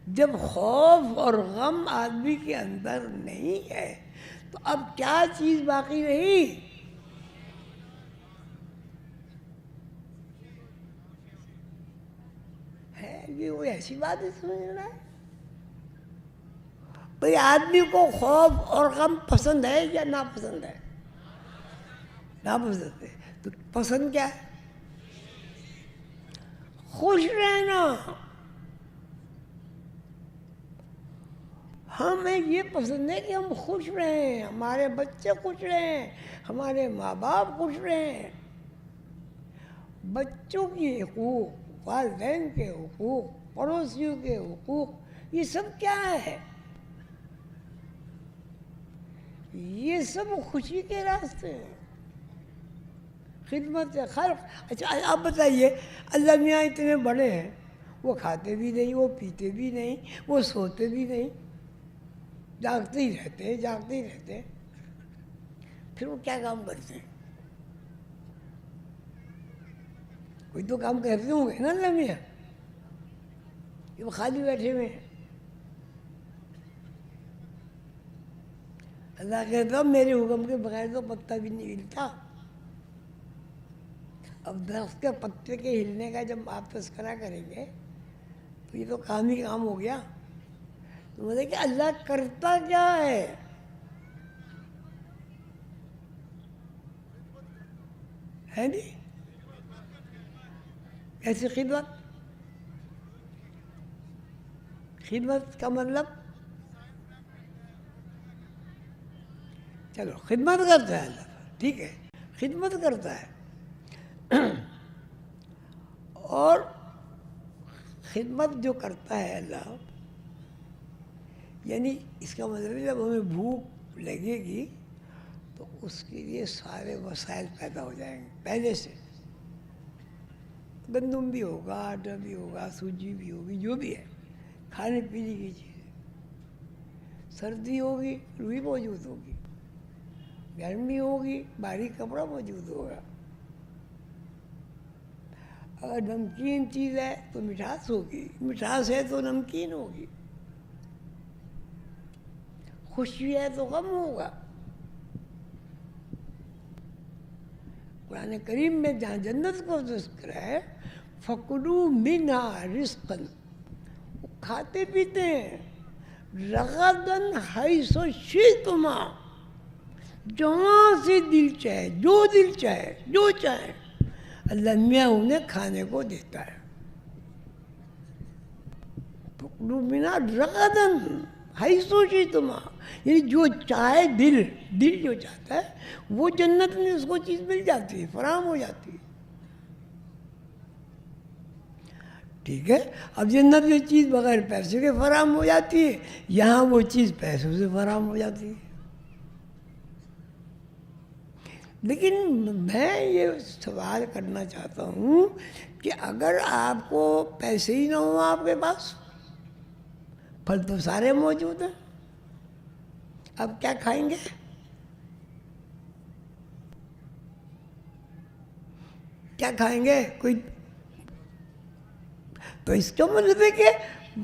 جب خوف اور غم آدمی کے اندر نہیں ہے تو اب کیا چیز باقی رہی؟ ہے یہ کوئی ایسی بات ہے سمجھ رہا ہے بھئی؟ آدمی کو خوف اور غم پسند ہے یا ناپسند ہے؟ ناپسند ہے۔ تو پسند کیا ہے؟ خوش رہنا۔ ہمیں یہ پسند ہے کہ ہم خوش رہیں، ہمارے بچے خوش رہیں، ہمارے ماں باپ خوش رہیں۔ بچوں کی حقوق، والدین کے حقوق، پڑوسیوں کے حقوق، یہ سب کیا ہے؟ یہ سب خوشی کے راستے ہیں، خدمت خلق۔ اچھا آپ بتائیے، اللہ میاں اتنے بڑے ہیں، وہ کھاتے بھی نہیں، وہ پیتے بھی نہیں، وہ سوتے بھی نہیں، جاگتے ہی رہتے، جاگتے ہی رہتے، پھر وہ کیا کام کرتے ہیں؟ کوئی تو کام کرتے ہوں گے نا اللہ میاں، کہ وہ خالی بیٹھے ہوئے ہیں۔ اللہ کہتا میرے حکم کے بغیر تو پتہ بھی نہیں ہلتا۔ اب درخت کے پتے کے ہلنے کا جب آپ تذکرہ کریں گے تو یہ تو کام ہی کام ہو گیا۔ تو مطلب کہ اللہ کرتا کیا ہے؟ ہے نہیں؟ ایسی خدمت، خدمت کا مطلب چلو خدمت کرتا ہے اللہ، ٹھیک ہے، خدمت کرتا ہے۔ اور خدمت جو کرتا ہے اللہ، یعنی اس کا مطلب جب ہمیں بھوک لگے گی تو اس کے لیے سارے وسائل پیدا ہو جائیں گے پہلے سے۔ گندم بھی ہوگا، آٹا بھی ہوگا، سوجی بھی ہوگی، جو بھی ہے کھانے پینے کی چیز۔ سردی ہوگی روئی موجود ہوگی، گرمی ہوگی بھاری کپڑا موجود ہوگا، اگر نمکین چیز ہے تو مٹھاس ہوگی، مٹھاس ہے تو نمکین ہوگی، خوشی ہے تو غم ہوگا۔ قرآن کریم میں جہاں جنت کو ذکر ہے، فَكُلُوا مِنْهَا رِزْقًا، وہ کھاتے پیتے ہیں، رَغَدًا حَيْثُ شِئْتُمَا، جہاں سے دل چاہے، جو دل چاہے، جو چاہے اللہ میاں انہیں کھانے کو دیتا ہے۔ فَكُلُوا مِنْهَا رَغَدًا حیث تم، یعنی جو چاہے دل جو چاہتا ہے وہ جنت میں اس کو چیز مل جاتی ہے، فراہم ہو جاتی ہے. ٹھیک ہے، اب جنت میں چیز بغیر پیسے کے فراہم ہو جاتی ہے، یہاں وہ چیز پیسوں سے فراہم ہو جاتی ہے. لیکن میں یہ سوال کرنا چاہتا ہوں کہ اگر آپ کو پیسے ہی نہ ہوں آپ کے پاس، پھل تو سارے موجود ہیں، اب کیا کھائیں گے؟ کیا کھائیں گے؟ کوئی تو اس کا مطلب ہے کہ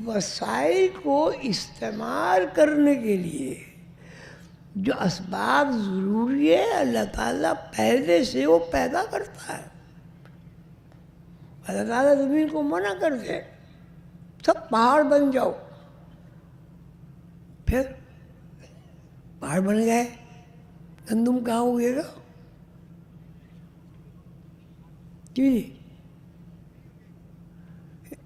وسائل کو استعمال کرنے کے لیے جو اسباب ضروری ہے اللہ تعالیٰ پہلے سے وہ پیدا کرتا ہے. اللہ تعالیٰ زمین کو منع کر دے سب پہاڑ بن جاؤ، پھر پہاڑ بن گئے، گندم کہاں اگے گا؟ جی،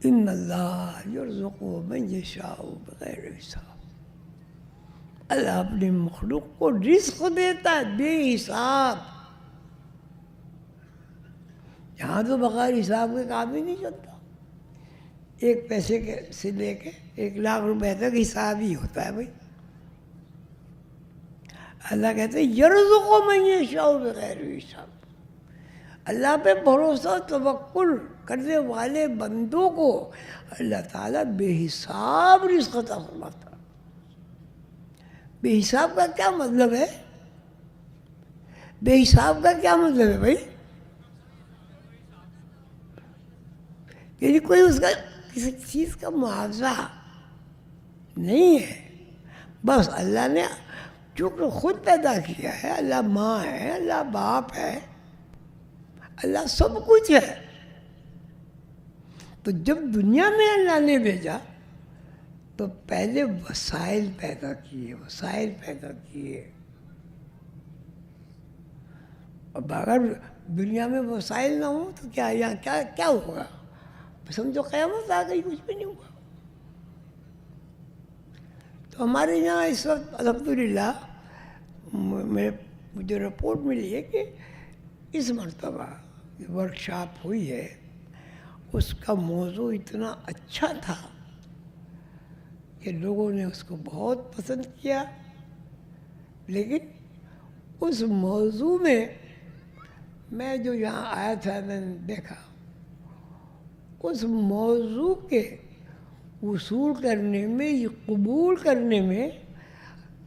ان اللہ یرزق من یشاء بغیر حساب. اللہ اپنی مخلوق کو رزق دیتا ہے بے حساب. یہاں تو بغیر حساب کے کام ہی نہیں چلتا. ایک پیسے کے سے لے کے 1,00,000 روپے تک حساب ہی ہوتا ہے بھائی. اللہ کہتے ہیں یرزق من یشاء بغیر حساب. اللہ پہ بھروسہ توکل کرنے والے بندوں کو اللہ تعالیٰ بے حساب رزق عطا فرماتا ہے. بے حساب کا کیا مطلب ہے؟ بے حساب کا کیا مطلب ہے بھائی؟ یعنی کوئی اس کا کسی چیز کا معاوضہ نہیں ہے. بس اللہ نے چونکہ خود پیدا کیا ہے، اللہ ماں ہے، اللہ باپ ہے، اللہ سب کچھ ہے. تو جب دنیا میں اللہ نے بھیجا تو پہلے وسائل پیدا کیے. اب اگر دنیا میں وسائل نہ ہوں تو کیا یہاں کیا ہوگا؟ سمجھو قیامت آ گئی، کچھ بھی نہیں ہوا. تو ہمارے یہاں اس وقت الحمدللہ مجھے رپورٹ ملی ہے کہ اس مرتبہ ورکشاپ ہوئی ہے، اس کا موضوع اتنا اچھا تھا کہ لوگوں نے اس کو بہت پسند کیا. لیکن اس موضوع میں جو یہاں آیا تھا میں نے دیکھا، اس موضوع کے وصول کرنے میں، یہ قبول کرنے میں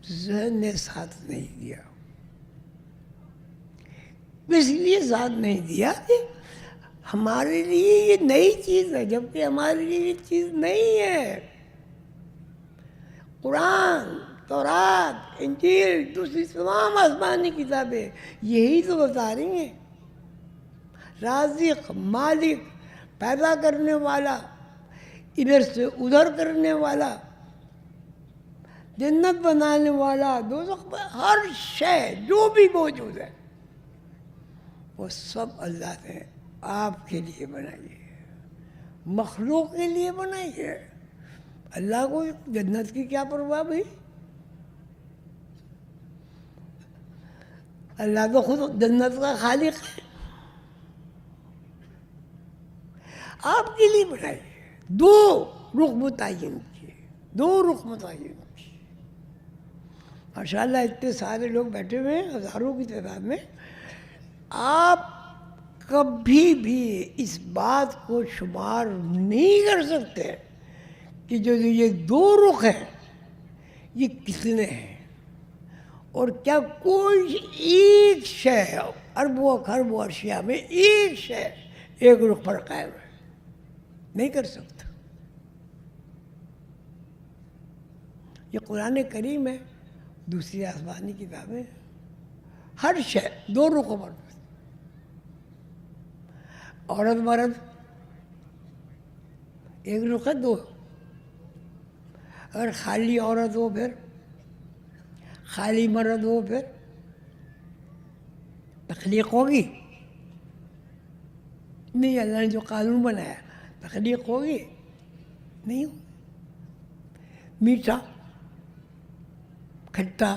ذہن نے ساتھ نہیں دیا. اس لیے ساتھ نہیں دیا کہ ہمارے لیے یہ نئی چیز ہے، جبکہ ہمارے لیے یہ چیز نہیں ہے. قرآن، تورات، انجیل، دوسری تمام آسمانی کتابیں یہی تو بتا رہی ہیں. رازق، مالک، پیدا کرنے والا، ادھر سے ادھر کرنے والا، جنت بنانے والا، دوزخ، ہر شے جو بھی موجود ہے وہ سب اللہ نے آپ کے لیے بنائی ہے، مخلوق کے لیے بنائی ہے. اللہ کو جنت کی کیا پرواہ بھائی؟ اللہ تو خود جنت کا خالق ہے. آپ کے لیے بنائی ہے. دو رخ متعین کیے. ماشاءاللہ اتنے سارے لوگ بیٹھے ہوئے ہیں، ہزاروں کی تعداد میں. آپ کبھی بھی اس بات کو شمار نہیں کر سکتے کہ جو یہ دو رخ ہیں یہ کتنے ہیں، اور کیا کوئی ایک شے اربوں خربوں اشیاء میں ایک شے ایک رخ پر قائم ہے؟ نہیں کر سکتا. یہ قرآن کریم ہے، دوسری آسمانی کتابیں، ہر شے دو رخوں پر. عورت مرد ایک رخ ہے، دو. اگر خالی عورت ہو پھر، خالی مرد ہو پھر تخلیق ہوگی نہیں. اللہ نے جو قانون بنایا تخلیق ہوگی نہیں. میٹھا کھٹا،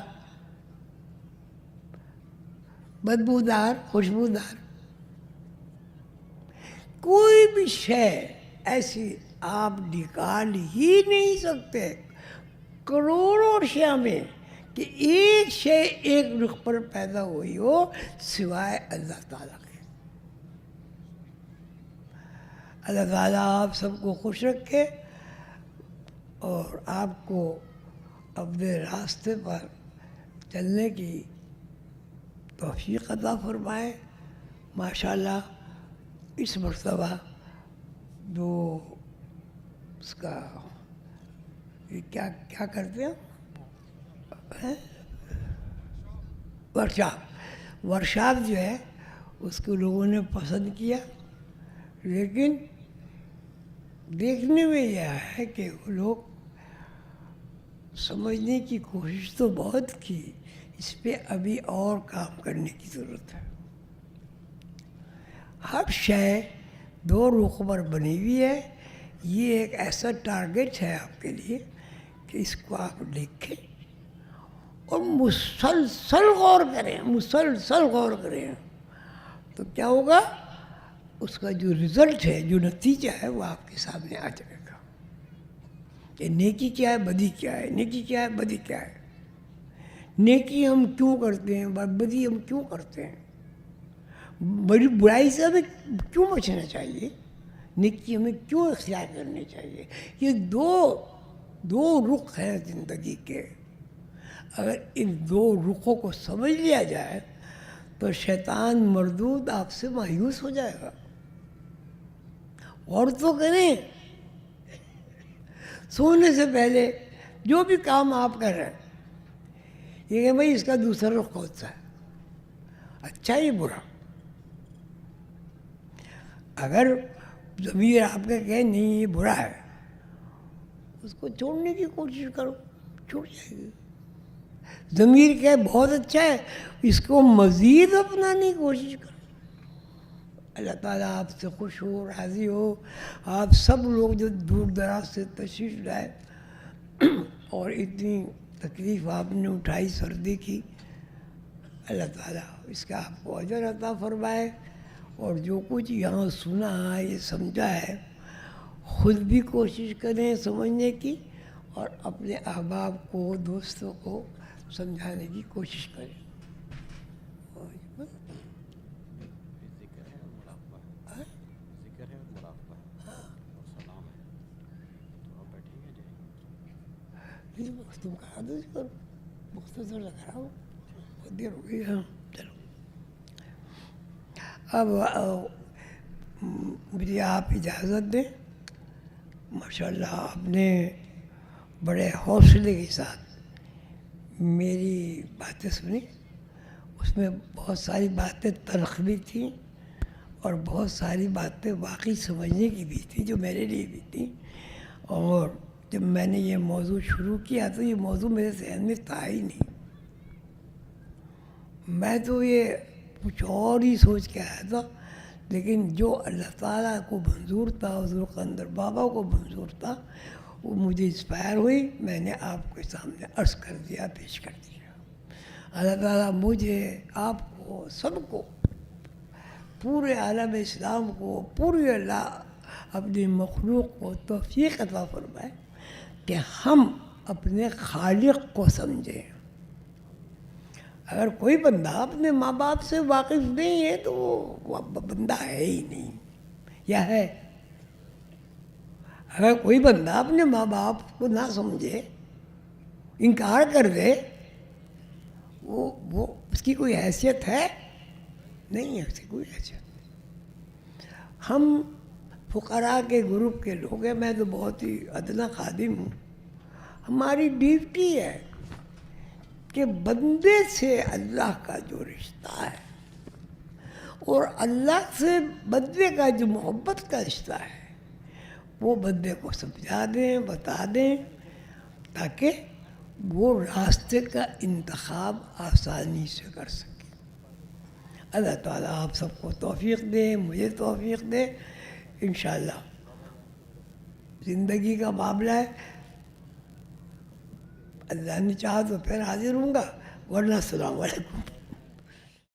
بدبودار، خوشبودار، کوئی بھی شے ایسی آپ نکال ہی نہیں سکتے کروڑوں اشیاء میں کہ ایک شے ایک رخ پر پیدا ہوئی ہو سوائے اللہ تعالیٰ کے۔ اللہ تعالیٰ آپ سب کو خوش رکھے اور آپ کو اپنے راستے پر چلنے کی توفیق عطا فرمائے۔ ماشاءاللہ اس مرتبہ جو اس کا یہ کیا کرتے ہیں ورکشاپ جو ہے اس کو لوگوں نے پسند کیا، لیکن دیکھنے میں یہ ہے کہ وہ لوگ سمجھنے کی کوشش تو بہت کی، اس پہ ابھی اور کام کرنے کی ضرورت ہے۔ ہر شے دو رخ پر بنی ہوئی ہے، یہ ایک ایسا ٹارگیٹ ہے آپ کے لیے کہ اس کو آپ لکھیں اور مسلسل غور کریں تو کیا ہوگا، اس کا جو رزلٹ ہے، جو نتیجہ ہے وہ آپ کے سامنے آ جائے گا کہ نیکی کیا ہے، بدی کیا ہے، نیکی کیا ہے، بدی کیا ہے، نیکی ہم کیوں کرتے ہیں، بدی ہم کیوں کرتے ہیں، بڑی برائی سے ہمیں کیوں بچنا چاہیے، نیکی ہمیں کیوں اختیار کرنی چاہیے۔ یہ دو رخ ہیں زندگی کے، اگر ان دو رخوں کو سمجھ لیا جائے تو شیطان مردود آپ سے مایوس ہو جائے گا۔ اور تو کریں، سونے سے پہلے جو بھی کام آپ کر رہے ہیں یہ کہ بھائی اس کا دوسرا رخ کون سا ہے، اچھا یا برا۔ اگر ضمیر آپ کا کہے نہیں یہ برا ہے، اس کو چھوڑنے کی کوشش کرو، چھوٹ جائے گی۔ ضمیر کہے بہت اچھا ہے، اس کو مزید اپنانے کی کوشش کرو۔ اللہ تعالیٰ آپ سے خوش ہو، راضی ہو۔ آپ سب لوگ جو دور دراز سے تشریف لائے اور اتنی تکلیف آپ نے اٹھائی سردی کی، اللہ تعالیٰ اس کا آپ کو اجر عطا فرمائے۔ اور جو کچھ یہاں سنا ہے، یہ سمجھا ہے، خود بھی کوشش کریں سمجھنے کی اور اپنے احباب کو، دوستوں کو سمجھانے کی کوشش کریں۔ تم کہا دو اس پر مختصر لگ رہا ہو، بہت دیر ہو گئی۔ ہاں چلو، اب مجھے آپ اجازت دیں۔ ماشاءاللہ آپ نے بڑے حوصلے کے ساتھ میری باتیں سنی، اس میں بہت ساری باتیں تلخ بھی تھیں اور بہت ساری باتیں واقعی سمجھنے کی بھی تھیں جو میرے لیے بھی تھیں۔ اور جب میں نے یہ موضوع شروع کیا تو یہ موضوع میرے ذہن میں تھا ہی نہیں، میں تو یہ کچھ اور ہی سوچ کے آیا تھا، لیکن جو اللہ تعالیٰ کو منظور تھا، حضور قندر بابا کو منظور تھا، وہ مجھے انسپائر ہوئی، میں نے آپ کے سامنے عرض کر دیا، پیش کر دیا۔ اللہ تعالیٰ مجھے، آپ کو، سب کو، پورے عالم اسلام کو، پوری اللہ اپنی مخلوق کو توفیق عطا فرمائے کہ ہم اپنے خالق کو سمجھیں۔ اگر کوئی بندہ اپنے ماں باپ سے واقف نہیں ہے تو وہ بندہ ہے ہی نہیں، یا ہے؟ اگر کوئی بندہ اپنے ماں باپ کو نہ سمجھے، انکار کر دے، وہ اس کی کوئی حیثیت ہے؟ نہیں ہے اس کی کوئی حیثیت۔ ہم فقراء کے گروپ کے لوگ ہیں، میں تو بہت ہی ادنا خادم ہوں۔ ہماری ڈیوٹی ہے کہ بندے سے اللہ کا جو رشتہ ہے اور اللہ سے بندے کا جو محبت کا رشتہ ہے وہ بندے کو سمجھا دیں، بتا دیں، تاکہ وہ راستے کا انتخاب آسانی سے کر سکے۔ اللہ تعالیٰ آپ سب کو توفیق دے، مجھے توفیق دے۔ انشاءاللہ زندگی کا معاملہ ہے، اللہ نے چاہا تو پھر حاضر ہوں گا، ورنہ السلام علیکم۔